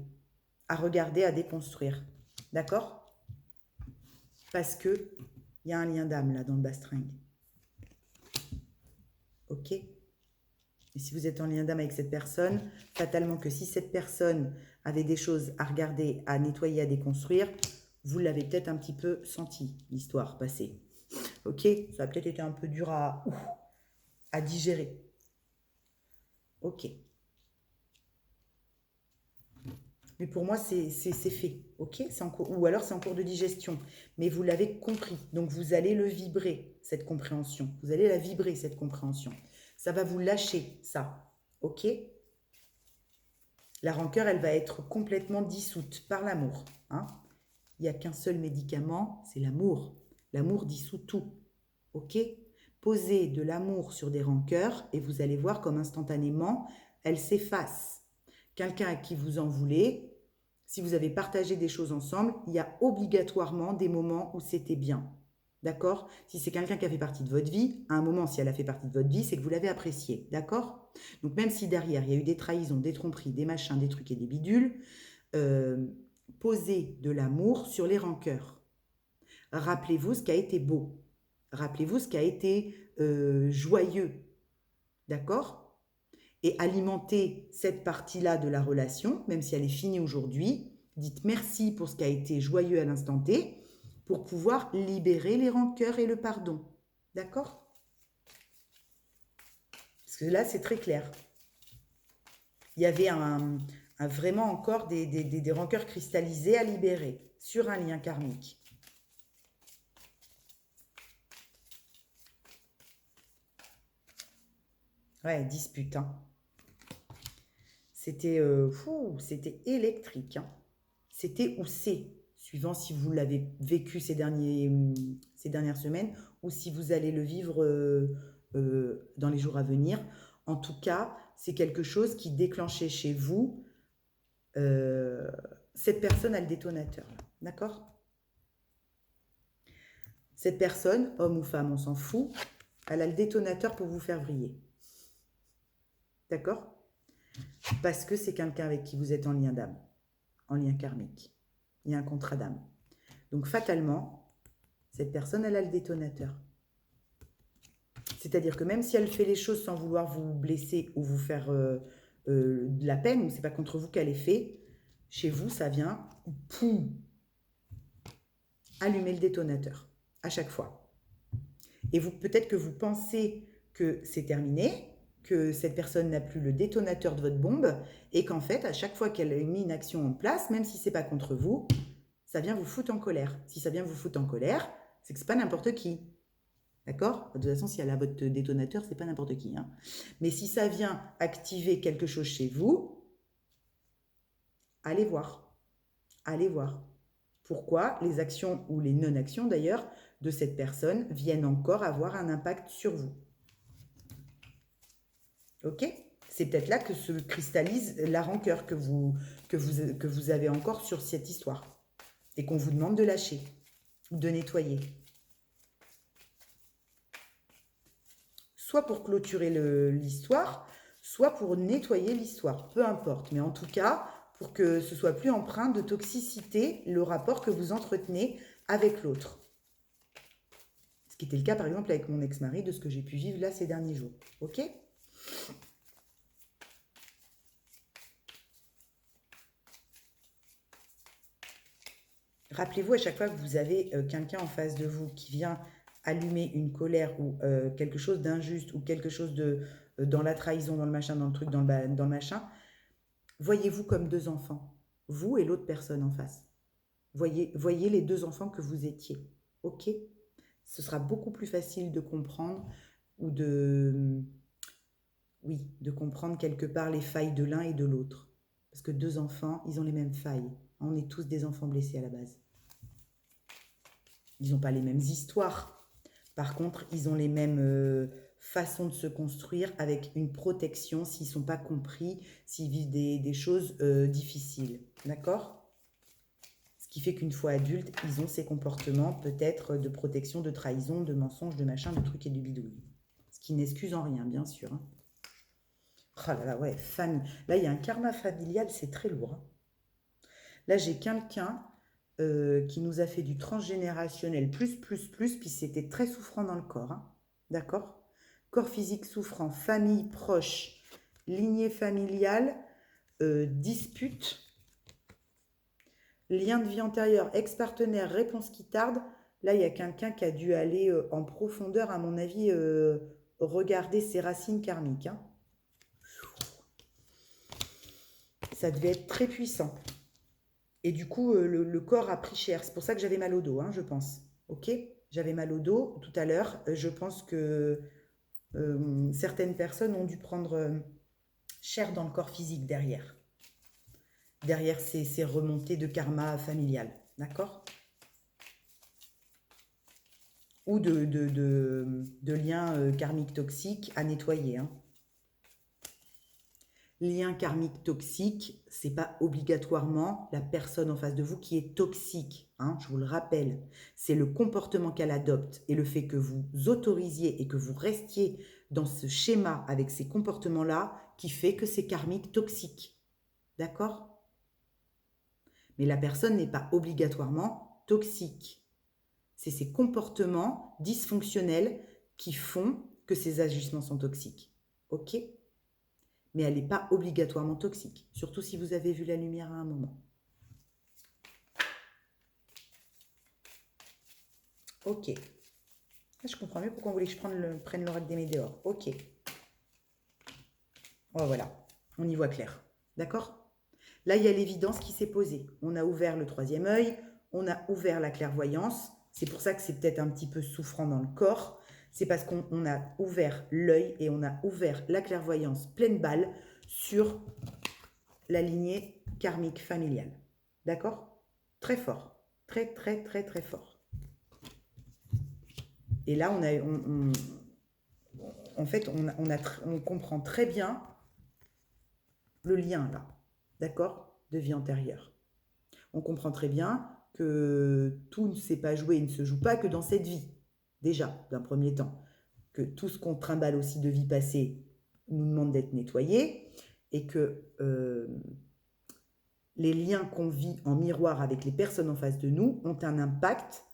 S1: à regarder, à déconstruire. D'accord? Parce qu'il y a un lien d'âme, là, dans le bastringue. Ok? Et si vous êtes en lien d'âme avec cette personne, fatalement que si cette personne avait des choses à regarder, à nettoyer, à déconstruire, vous l'avez peut-être un petit peu senti, l'histoire passée. Ok? Ça a peut-être été un peu dur à digérer. Ok. Mais pour moi, c'est fait. Ok? Ou alors c'est en cours de digestion. Mais vous l'avez compris. Donc vous allez le vibrer, cette compréhension. Vous allez la vibrer, cette compréhension. Ça va vous lâcher, ça. Ok? La rancœur, elle va être complètement dissoute par l'amour. Hein. Il n'y a qu'un seul médicament, c'est l'amour. L'amour dissout tout. Ok? Posez de l'amour sur des rancœurs et vous allez voir comme instantanément, elles s'effacent. Quelqu'un à qui vous en voulez, si vous avez partagé des choses ensemble, il y a obligatoirement des moments où c'était bien. D'accord? Si c'est quelqu'un qui a fait partie de votre vie, à un moment, si elle a fait partie de votre vie, c'est que vous l'avez apprécié. D'accord? Donc même si derrière, il y a eu des trahisons, des tromperies, des machins, des trucs et des bidules, posez de l'amour sur les rancœurs. Rappelez-vous ce qui a été beau. Rappelez-vous ce qui a été joyeux. D'accord? Et alimentez cette partie-là de la relation, même si elle est finie aujourd'hui. Dites merci pour ce qui a été joyeux à l'instant T, pour pouvoir libérer les rancœurs et le pardon. D'accord? Parce que là, c'est très clair. Il y avait vraiment encore des rancœurs cristallisés à libérer sur un lien karmique. Ouais, dispute. Hein. C'était électrique. Hein. C'était ou c'est, suivant si vous l'avez vécu ces dernières semaines ou si vous allez le vivre dans les jours à venir. En tout cas, c'est quelque chose qui déclenchait chez vous cette personne a le détonateur. D'accord? Cette personne, homme ou femme, on s'en fout, elle a le détonateur pour vous faire vriller. D'accord? Parce que c'est quelqu'un avec qui vous êtes en lien d'âme, en lien karmique. Il y a un contrat d'âme. Donc fatalement, cette personne, elle a le détonateur. C'est-à-dire que même si elle fait les choses sans vouloir vous blesser ou vous faire de la peine, ou c'est pas contre vous qu'elle est fait, chez vous, ça vient poum, allumer le détonateur à chaque fois. Et vous, peut-être que vous pensez que c'est terminé, que cette personne n'a plus le détonateur de votre bombe, et qu'en fait, à chaque fois qu'elle a mis une action en place, même si c'est pas contre vous, ça vient vous foutre en colère. Si ça vient vous foutre en colère, c'est que c'est pas n'importe qui. D'accord? De toute façon, si elle a votre détonateur, c'est pas n'importe qui, hein. Mais si ça vient activer quelque chose chez vous, allez voir. Allez voir. Pourquoi les actions ou les non-actions d'ailleurs de cette personne viennent encore avoir un impact sur vous. Ok? C'est peut-être là que se cristallise la rancœur que vous avez encore sur cette histoire et qu'on vous demande de lâcher ou de nettoyer. Soit pour clôturer l'histoire, soit pour nettoyer l'histoire, peu importe. Mais en tout cas, pour que ce soit plus empreint de toxicité, le rapport que vous entretenez avec l'autre. Ce qui était le cas, par exemple, avec mon ex-mari, de ce que j'ai pu vivre là ces derniers jours. Ok? Rappelez-vous à chaque fois que vous avez quelqu'un en face de vous qui vient allumer une colère ou quelque chose d'injuste ou quelque chose de dans la trahison, dans le machin, dans le truc, dans le machin, voyez-vous comme deux enfants, vous et l'autre personne en face. Voyez les deux enfants que vous étiez, ok? Ce sera beaucoup plus facile de comprendre ou de comprendre quelque part les failles de l'un et de l'autre. Parce que deux enfants, ils ont les mêmes failles. On est tous des enfants blessés à la base. Ils n'ont pas les mêmes histoires. Par contre, ils ont les mêmes façons de se construire avec une protection s'ils ne sont pas compris, s'ils vivent des choses difficiles. D'accord? Ce qui fait qu'une fois adultes, ils ont ces comportements peut-être de protection, de trahison, de mensonge, de machin, de trucs et de bidouilles. Ce qui n'excuse en rien, bien sûr. Hein. Oh là là, ouais, famille. Là, il y a un karma familial, c'est très lourd. Hein. Là, j'ai quelqu'un qui nous a fait du transgénérationnel plus, puis c'était très souffrant dans le corps. Hein. D'accord? Corps physique souffrant, famille proche, lignée familiale, dispute, lien de vie antérieur, ex-partenaire, réponse qui tarde. Là, il y a quelqu'un qui a dû aller en profondeur, à mon avis, regarder ses racines karmiques. Hein. Ça devait être très puissant. Et du coup, le corps a pris cher. C'est pour ça que j'avais mal au dos, hein, je pense. Ok? J'avais mal au dos tout à l'heure. Je pense que certaines personnes ont dû prendre cher dans le corps physique derrière. Derrière ces remontées de karma familial. D'accord? Ou de liens karmiques toxiques à nettoyer. Hein. Lien karmique toxique, c'est pas obligatoirement la personne en face de vous qui est toxique, hein, je vous le rappelle. C'est le comportement qu'elle adopte et le fait que vous autorisiez et que vous restiez dans ce schéma avec ces comportements-là qui fait que c'est karmique toxique. D'accord? Mais la personne n'est pas obligatoirement toxique. C'est ces comportements dysfonctionnels qui font que ces ajustements sont toxiques. Ok? Mais elle n'est pas obligatoirement toxique, surtout si vous avez vu la lumière à un moment. Ok. Je comprends mieux pourquoi on voulait que je prenne l'oracle des météores. Ok. Oh, voilà, on y voit clair. D'accord? Là, il y a l'évidence qui s'est posée. On a ouvert le troisième œil, on a ouvert la clairvoyance. C'est pour ça que c'est peut-être un petit peu souffrant dans le corps. C'est parce qu'on a ouvert l'œil et on a ouvert la clairvoyance pleine balle sur la lignée karmique familiale. D'accord? Très fort. Très, très, très, très fort. Et là, en fait, on comprend très bien le lien, là. D'accord? De vie antérieure. On comprend très bien que tout ne s'est pas joué et ne se joue pas que dans cette vie. Déjà, d'un premier temps. Que tout ce qu'on trimballe aussi de vie passée nous demande d'être nettoyé et que les liens qu'on vit en miroir avec les personnes en face de nous ont un impact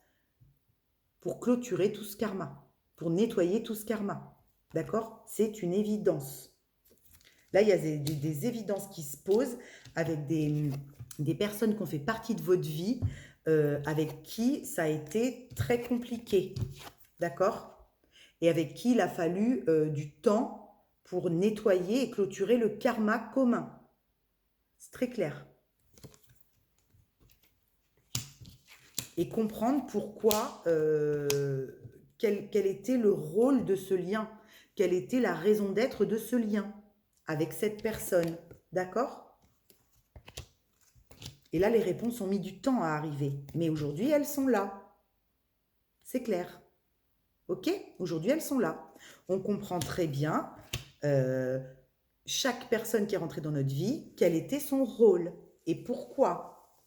S1: pour clôturer tout ce karma, pour nettoyer tout ce karma. D'accord? C'est une évidence. Là, il y a des évidences qui se posent avec des personnes qui ont fait partie de votre vie, avec qui ça a été très compliqué. D'accord? Et avec qui il a fallu du temps pour nettoyer et clôturer le karma commun. C'est très clair. Et comprendre pourquoi, quel était le rôle de ce lien, quelle était la raison d'être de ce lien avec cette personne. D'accord? Et là, les réponses ont mis du temps à arriver. Mais aujourd'hui, elles sont là. C'est clair. OK? Aujourd'hui, elles sont là. On comprend très bien, chaque personne qui est rentrée dans notre vie, quel était son rôle et pourquoi.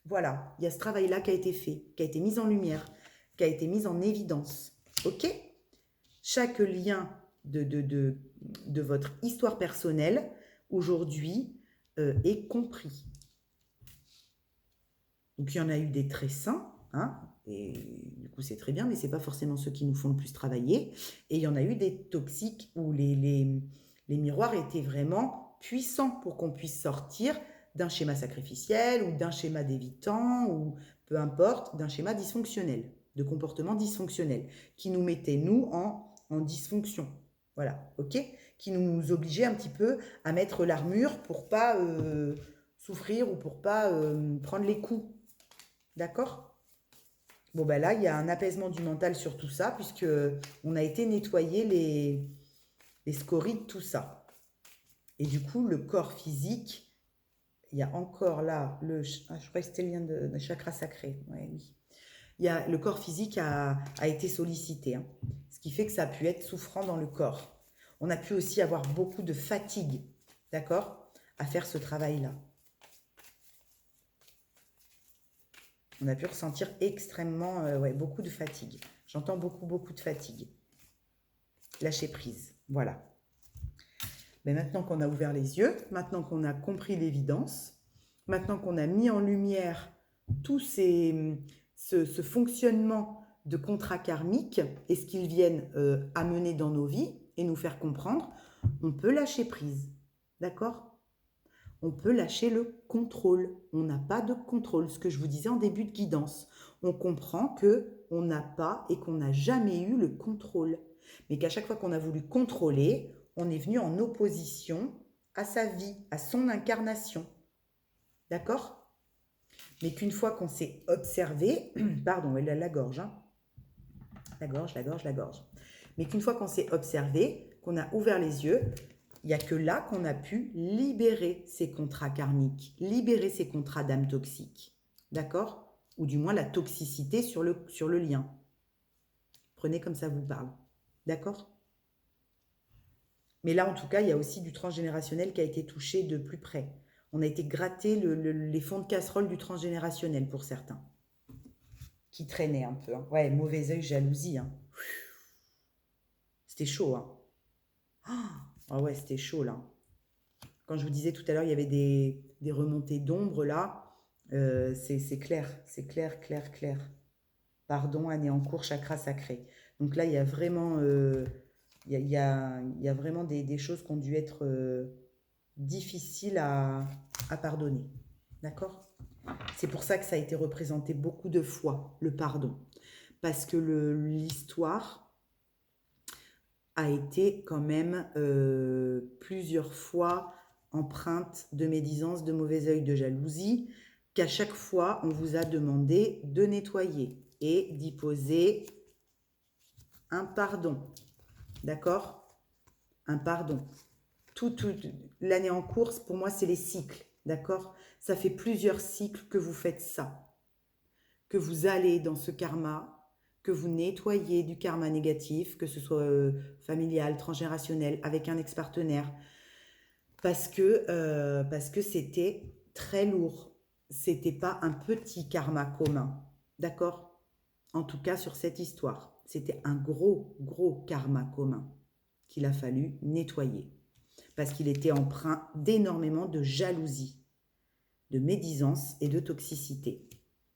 S1: Voilà, il y a ce travail-là qui a été fait, qui a été mis en lumière, qui a été mis en évidence. OK? Chaque lien de votre histoire personnelle, aujourd'hui, est compris. Donc, il y en a eu des très sains, hein, et du coup, c'est très bien, mais ce n'est pas forcément ceux qui nous font le plus travailler. Et il y en a eu des toxiques où les miroirs étaient vraiment puissants pour qu'on puisse sortir d'un schéma sacrificiel ou d'un schéma d'évitant ou peu importe, d'un schéma dysfonctionnel, de comportement dysfonctionnel, qui nous mettait, nous, en dysfonction. Voilà, ok? Qui nous obligeait un petit peu à mettre l'armure pour pas souffrir ou pour pas prendre les coups. D'accord? Bon, ben là, il y a un apaisement du mental sur tout ça, puisque on a été nettoyer les scories de tout ça. Et du coup, le corps physique, il y a encore là, je crois que c'était le lien de chakra sacré. Ouais, oui. Le corps physique a été sollicité, hein, ce qui fait que ça a pu être souffrant dans le corps. On a pu aussi avoir beaucoup de fatigue, d'accord, à faire ce travail-là. On a pu ressentir extrêmement, beaucoup de fatigue. J'entends beaucoup de fatigue. Lâcher prise, voilà. Mais maintenant qu'on a ouvert les yeux, maintenant qu'on a compris l'évidence, maintenant qu'on a mis en lumière tout ce fonctionnement de contrats karmiques et ce qu'ils viennent amener dans nos vies et nous faire comprendre, on peut lâcher prise. D'accord? On peut lâcher le contrôle. On n'a pas de contrôle. Ce que je vous disais en début de guidance. On comprend qu'on n'a pas et qu'on n'a jamais eu le contrôle. Mais qu'à chaque fois qu'on a voulu contrôler, on est venu en opposition à sa vie, à son incarnation. D'accord? Mais qu'une fois qu'on s'est observé, pardon, la gorge, hein, la gorge. Mais qu'une fois qu'on s'est observé, qu'on a ouvert les yeux, il n'y a que là qu'on a pu libérer ces contrats karmiques, libérer ces contrats d'âme toxiques. D'accord? Ou du moins la toxicité sur le lien. Prenez comme ça vous parle. D'accord? Mais là, en tout cas, il y a aussi du transgénérationnel qui a été touché de plus près. On a été gratter les fonds de casserole du transgénérationnel pour certains. Qui traînaient un peu. Hein. Ouais, mauvais œil, jalousie. Hein. C'était chaud. Hein. Ah ouais, c'était chaud là. Quand je vous disais tout à l'heure, il y avait des remontées d'ombre là. C'est clair, c'est clair. Pardon, année en cours, chakra sacré. Donc là, il y a vraiment, il y a vraiment des choses qui ont dû être difficiles à pardonner. D'accord? C'est pour ça que ça a été représenté beaucoup de fois, le pardon. Parce que l'histoire a été quand même plusieurs fois empreinte de médisance, de mauvais œil, de jalousie, qu'à chaque fois, on vous a demandé de nettoyer et d'y poser un pardon. D'accord? Un pardon. L'année en course, pour moi, c'est les cycles. D'accord? Ça fait plusieurs cycles que vous faites ça. Que vous allez dans ce karma, que vous nettoyez du karma négatif, que ce soit familial, transgénérationnel, avec un ex-partenaire. Parce que c'était très lourd. C'était pas un petit karma commun. D'accord? En tout cas, sur cette histoire. C'était un gros karma commun qu'il a fallu nettoyer. Parce qu'il était empreint d'énormément de jalousie, de médisance et de toxicité.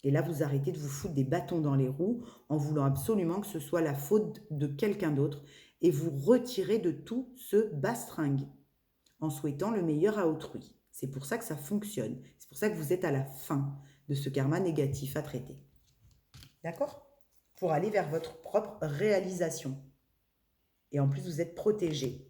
S1: Et là, vous arrêtez de vous foutre des bâtons dans les roues en voulant absolument que ce soit la faute de quelqu'un d'autre et vous retirez de tout ce bastringue en souhaitant le meilleur à autrui. C'est pour ça que ça fonctionne. C'est pour ça que vous êtes à la fin de ce karma négatif à traiter. D'accord? Pour aller vers votre propre réalisation. Et en plus, vous êtes protégé.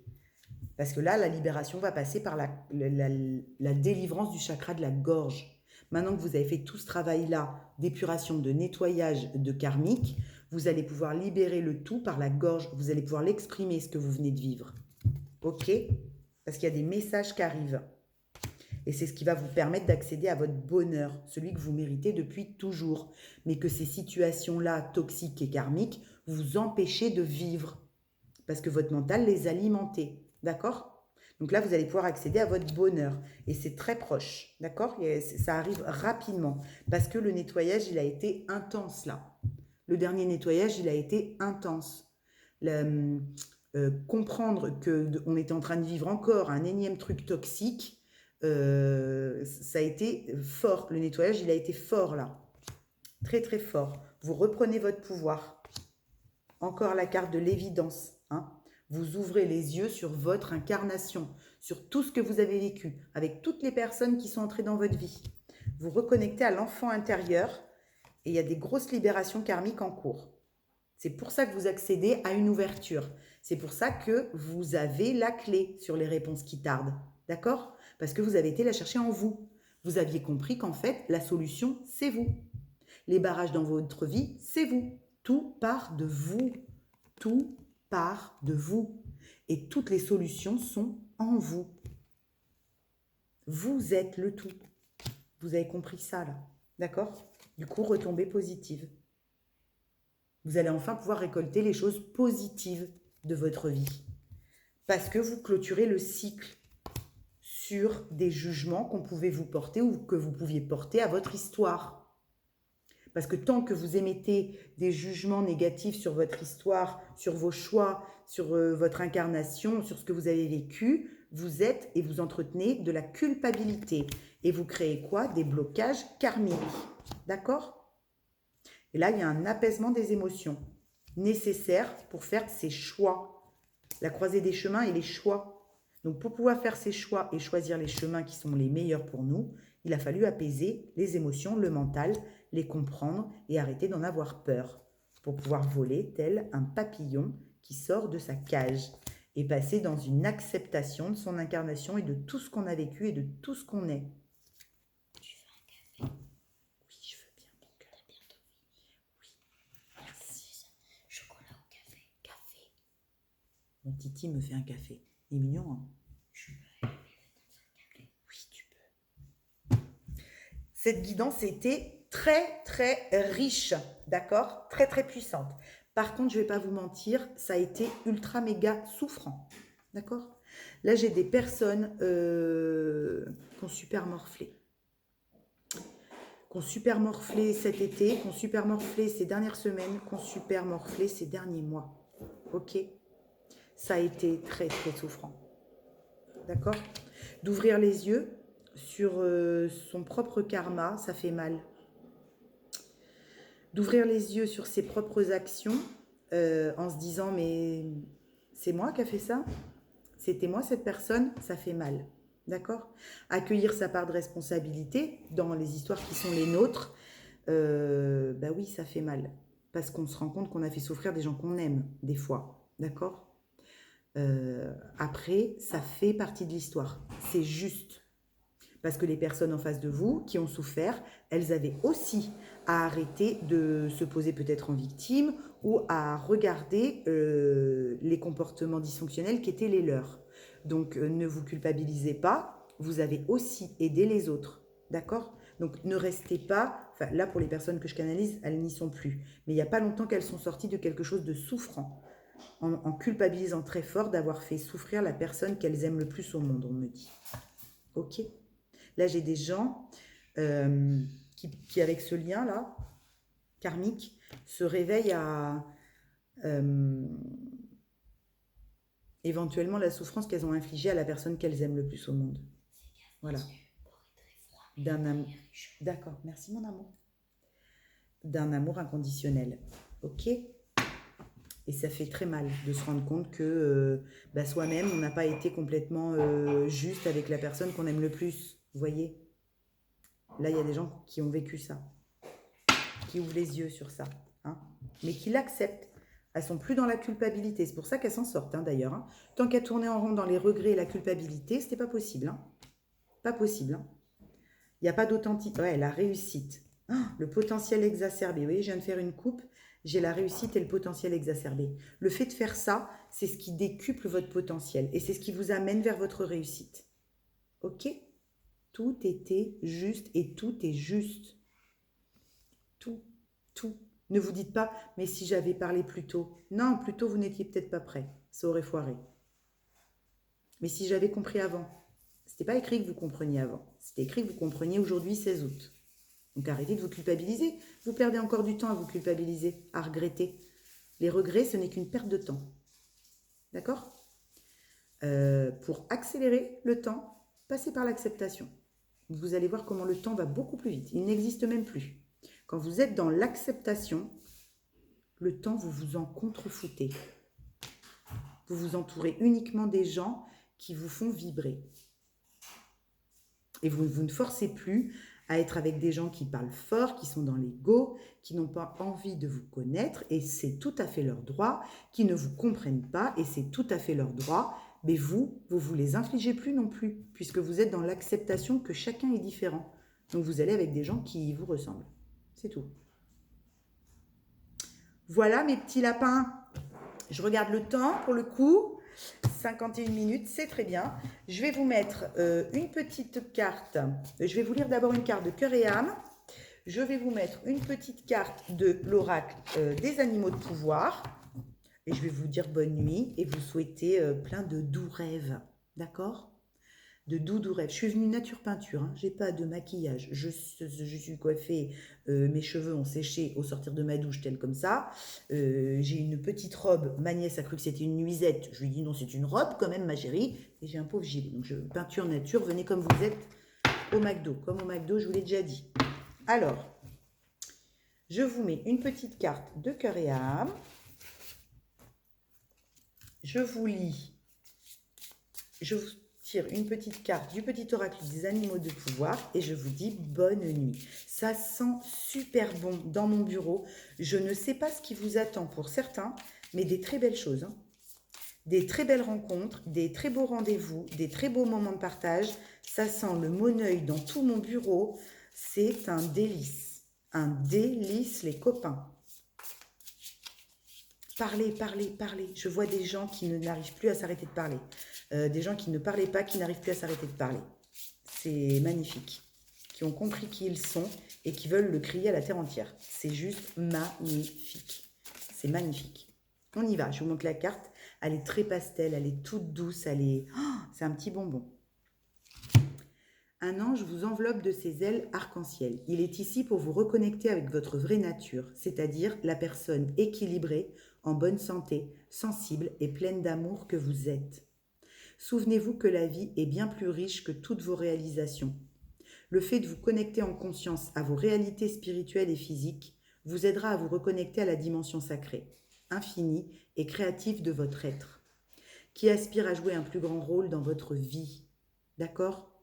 S1: Parce que là, la libération va passer par la délivrance du chakra de la gorge. Maintenant que vous avez fait tout ce travail-là, d'épuration, de nettoyage, de karmique, vous allez pouvoir libérer le tout par la gorge. Vous allez pouvoir l'exprimer, ce que vous venez de vivre. Ok? Parce qu'il y a des messages qui arrivent. Et c'est ce qui va vous permettre d'accéder à votre bonheur, celui que vous méritez depuis toujours. Mais que ces situations-là, toxiques et karmiques, vous empêchez de vivre. Parce que votre mental les alimentait. D'accord? Donc là, vous allez pouvoir accéder à votre bonheur. Et c'est très proche. D'accord? Ça arrive rapidement. Parce que le nettoyage, il a été intense là. Le dernier nettoyage, il a été intense. Comprendre qu'on était en train de vivre encore un énième truc toxique, ça a été fort. Le nettoyage, il a été fort là. Très, très fort. Vous reprenez votre pouvoir. Encore la carte de l'évidence. Hein. Vous ouvrez les yeux sur votre incarnation, sur tout ce que vous avez vécu, avec toutes les personnes qui sont entrées dans votre vie. Vous reconnectez à l'enfant intérieur et il y a des grosses libérations karmiques en cours. C'est pour ça que vous accédez à une ouverture. C'est pour ça que vous avez la clé sur les réponses qui tardent. D'accord? Parce que vous avez été la chercher en vous. Vous aviez compris qu'en fait, la solution, c'est vous. Les barrages dans votre vie, c'est vous. Tout part de vous. Tout part de vous. Et toutes les solutions sont en vous. Vous êtes le tout. Vous avez compris ça, là. D'accord? Du coup, retombez positive. Vous allez enfin pouvoir récolter les choses positives de votre vie. Parce que vous clôturez le cycle sur des jugements qu'on pouvait vous porter ou que vous pouviez porter à votre histoire. Parce que tant que vous émettez des jugements négatifs sur votre histoire, sur vos choix, sur votre incarnation, sur ce que vous avez vécu, vous êtes et vous entretenez de la culpabilité. Et vous créez quoi? Des blocages karmiques. D'accord? Et là, il y a un apaisement des émotions nécessaire pour faire ses choix. La croisée des chemins et les choix. Donc, pour pouvoir faire ses choix et choisir les chemins qui sont les meilleurs pour nous, il a fallu apaiser les émotions, le mental, les comprendre et arrêter d'en avoir peur pour pouvoir voler tel un papillon qui sort de sa cage et passer dans une acceptation de son incarnation et de tout ce qu'on a vécu et de tout ce qu'on est. Oui, je veux bien ton cœur. Oui, merci. Chocolat ou café? Café. Mon Titi me fait un café. Il est mignon, hein? Oui, tu peux. Cette guidance était très, très riche, d'accord? Très, très puissante. Par contre, je ne vais pas vous mentir, ça a été ultra méga souffrant, d'accord? Là, j'ai des personnes qui ont super morflé. Qui ont super morflé cet été, qui ont super morflé ces dernières semaines, qui ont super morflé ces derniers mois. Ok? Ça a été très, très souffrant. D'accord? D'ouvrir les yeux sur son propre karma, ça fait mal. D'ouvrir les yeux sur ses propres actions en se disant mais c'est moi qui a fait ça? C'était moi cette personne? Ça fait mal. D'accord? Accueillir sa part de responsabilité dans les histoires qui sont les nôtres, bah oui, ça fait mal. Parce qu'on se rend compte qu'on a fait souffrir des gens qu'on aime, des fois. D'accord? Après, ça fait partie de l'histoire. C'est juste. Parce que les personnes en face de vous qui ont souffert, elles avaient aussi à arrêter de se poser peut-être en victime ou à regarder les comportements dysfonctionnels qui étaient les leurs. Donc, ne vous culpabilisez pas, vous avez aussi aidé les autres. D'accord? Donc, ne restez pas... Enfin, là, pour les personnes que je canalise, elles n'y sont plus. Mais il n'y a pas longtemps qu'elles sont sorties de quelque chose de souffrant, en culpabilisant très fort d'avoir fait souffrir la personne qu'elles aiment le plus au monde, on me dit. Ok? Là, j'ai des gens qui, avec ce lien-là, karmique, se réveillent à éventuellement la souffrance qu'elles ont infligée à la personne qu'elles aiment le plus au monde. Voilà. D'un amour. D'accord, merci mon amour. D'un amour inconditionnel. Ok? Et ça fait très mal de se rendre compte que soi-même, on n'a pas été complètement juste avec la personne qu'on aime le plus. Vous voyez? Là, il y a des gens qui ont vécu ça, qui ouvrent les yeux sur ça, hein, mais qui l'acceptent. Elles sont plus dans la culpabilité. C'est pour ça qu'elles s'en sortent, hein, d'ailleurs. Hein. Tant qu'elles tournaient en rond dans les regrets et la culpabilité, c'était pas possible. Hein. Pas possible. Hein. Il n'y a pas d'authenticité. Ouais, la réussite. Oh, le potentiel exacerbé. Vous voyez, je viens de faire une coupe. J'ai la réussite et le potentiel exacerbé. Le fait de faire ça, c'est ce qui décuple votre potentiel. Et c'est ce qui vous amène vers votre réussite. Ok? Tout était juste et tout est juste. Tout, tout. Ne vous dites pas, mais si j'avais parlé plus tôt. Non, plus tôt, vous n'étiez peut-être pas prêt. Ça aurait foiré. Mais si j'avais compris avant. C'était pas écrit que vous compreniez avant. C'était écrit que vous compreniez aujourd'hui, 16 août. Donc arrêtez de vous culpabiliser. Vous perdez encore du temps à vous culpabiliser, à regretter. Les regrets, ce n'est qu'une perte de temps. D'accord? Pour accélérer le temps, passez par l'acceptation. Vous allez voir comment le temps va beaucoup plus vite. Il n'existe même plus. Quand vous êtes dans l'acceptation, le temps, vous vous en contrefoutez. Vous vous entourez uniquement des gens qui vous font vibrer. Et vous ne forcez plus à être avec des gens qui parlent fort, qui sont dans l'ego, qui n'ont pas envie de vous connaître, et c'est tout à fait leur droit, qui ne vous comprennent pas, et c'est tout à fait leur droit, mais vous les infligez plus non plus, puisque vous êtes dans l'acceptation que chacun est différent. Donc vous allez avec des gens qui vous ressemblent. C'est tout. Voilà mes petits lapins. Je regarde le temps pour le coup. 51 minutes, c'est très bien. Je vais vous mettre une petite carte. Je vais vous lire d'abord une carte de cœur et âme. Je vais vous mettre une petite carte de l'oracle des animaux de pouvoir. Et je vais vous dire bonne nuit et vous souhaiter plein de doux rêves. D'accord? De doux rêves. Je suis venue nature peinture, hein. J'ai pas de maquillage. Je suis coiffée, mes cheveux ont séché au sortir de ma douche, tel comme ça. J'ai une petite robe. Ma nièce a cru que c'était une nuisette. Je lui dis non, c'est une robe quand même, ma chérie. Et j'ai un pauvre gilet. Donc, peinture nature, venez comme vous êtes au McDo. Comme au McDo, je vous l'ai déjà dit. Alors, je vous mets une petite carte de cœur et âme. Je vous lis. Je vous tire une petite carte du petit oracle des animaux de pouvoir et je vous dis bonne nuit. Ça sent super bon dans mon bureau. Je ne sais pas ce qui vous attend pour certains, mais des très belles choses. Hein. Des très belles rencontres, des très beaux rendez-vous, des très beaux moments de partage. Ça sent le Moneuil dans tout mon bureau. C'est un délice. Un délice, les copains. Parlez, parlez, parlez. Je vois des gens qui n'arrivent plus à s'arrêter de parler. Des gens qui ne parlaient pas, qui n'arrivent plus à s'arrêter de parler. C'est magnifique. Qui ont compris qui ils sont et qui veulent le crier à la terre entière. C'est juste magnifique. C'est magnifique. On y va. Je vous montre la carte. Elle est très pastel, elle est toute douce, elle est... Oh, c'est un petit bonbon. Un ange vous enveloppe de ses ailes arc-en-ciel. Il est ici pour vous reconnecter avec votre vraie nature, c'est-à-dire la personne équilibrée, en bonne santé, sensible et pleine d'amour que vous êtes. Souvenez-vous que la vie est bien plus riche que toutes vos réalisations. Le fait de vous connecter en conscience à vos réalités spirituelles et physiques vous aidera à vous reconnecter à la dimension sacrée, infinie et créative de votre être, qui aspire à jouer un plus grand rôle dans votre vie. D'accord ?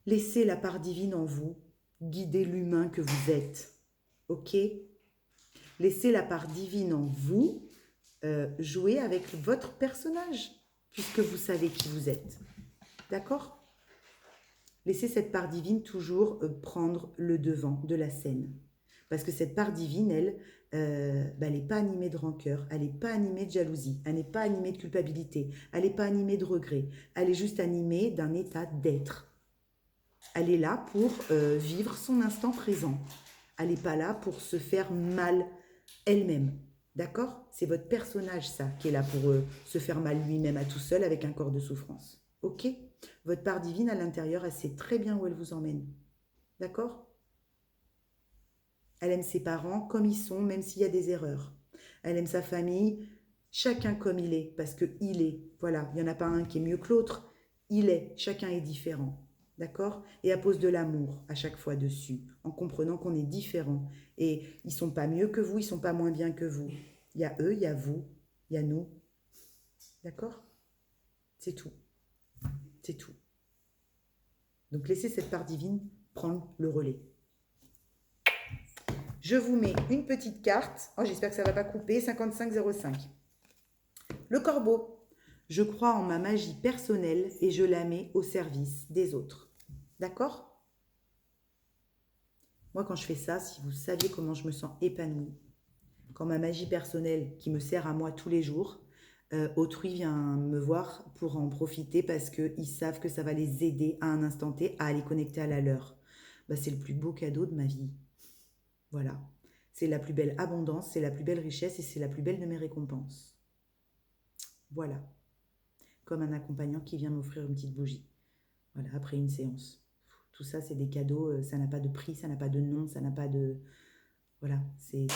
S1: Laissez la part divine en vous guider l'humain que vous êtes. Ok ? Laissez la part divine en vous jouer avec votre personnage, puisque vous savez qui vous êtes. D'accord ? Laissez cette part divine toujours prendre le devant de la scène. Parce que cette part divine, elle n'est pas animée de rancœur, elle n'est pas animée de jalousie, elle n'est pas animée de culpabilité, elle n'est pas animée de regret, elle est juste animée d'un état d'être. Elle est là pour vivre son instant présent. Elle n'est pas là pour se faire mal elle-même. D'accord ? C'est votre personnage, ça, qui est là pour se faire mal lui-même à tout seul avec un corps de souffrance. Ok ? Votre part divine à l'intérieur, elle sait très bien où elle vous emmène. D'accord ? Elle aime ses parents comme ils sont, même s'il y a des erreurs. Elle aime sa famille, chacun comme il est, parce qu'il est. Voilà, il n'y en a pas un qui est mieux que l'autre. Il est, chacun est différent. D'accord ? Et elle pose de l'amour à chaque fois dessus, en comprenant qu'on est différent. Et ils ne sont pas mieux que vous, ils ne sont pas moins bien que vous. Il y a eux, il y a vous, il y a nous. D'accord? C'est tout. C'est tout. Donc laissez cette part divine prendre le relais. Je vous mets une petite carte. Oh, j'espère que ça ne va pas couper. 5505. Le corbeau. Je crois en ma magie personnelle et je la mets au service des autres. D'accord? Moi, quand je fais ça, si vous saviez comment je me sens épanouie, quand ma magie personnelle qui me sert à moi tous les jours, autrui vient me voir pour en profiter parce qu'ils savent que ça va les aider à un instant T à aller connecter à la leur. Bah, c'est le plus beau cadeau de ma vie. Voilà. C'est la plus belle abondance, c'est la plus belle richesse et c'est la plus belle de mes récompenses. Voilà. Comme un accompagnant qui vient m'offrir une petite bougie. Voilà, après une séance. Tout ça, c'est des cadeaux, ça n'a pas de prix, ça n'a pas de nom, ça n'a pas de... Voilà, c'est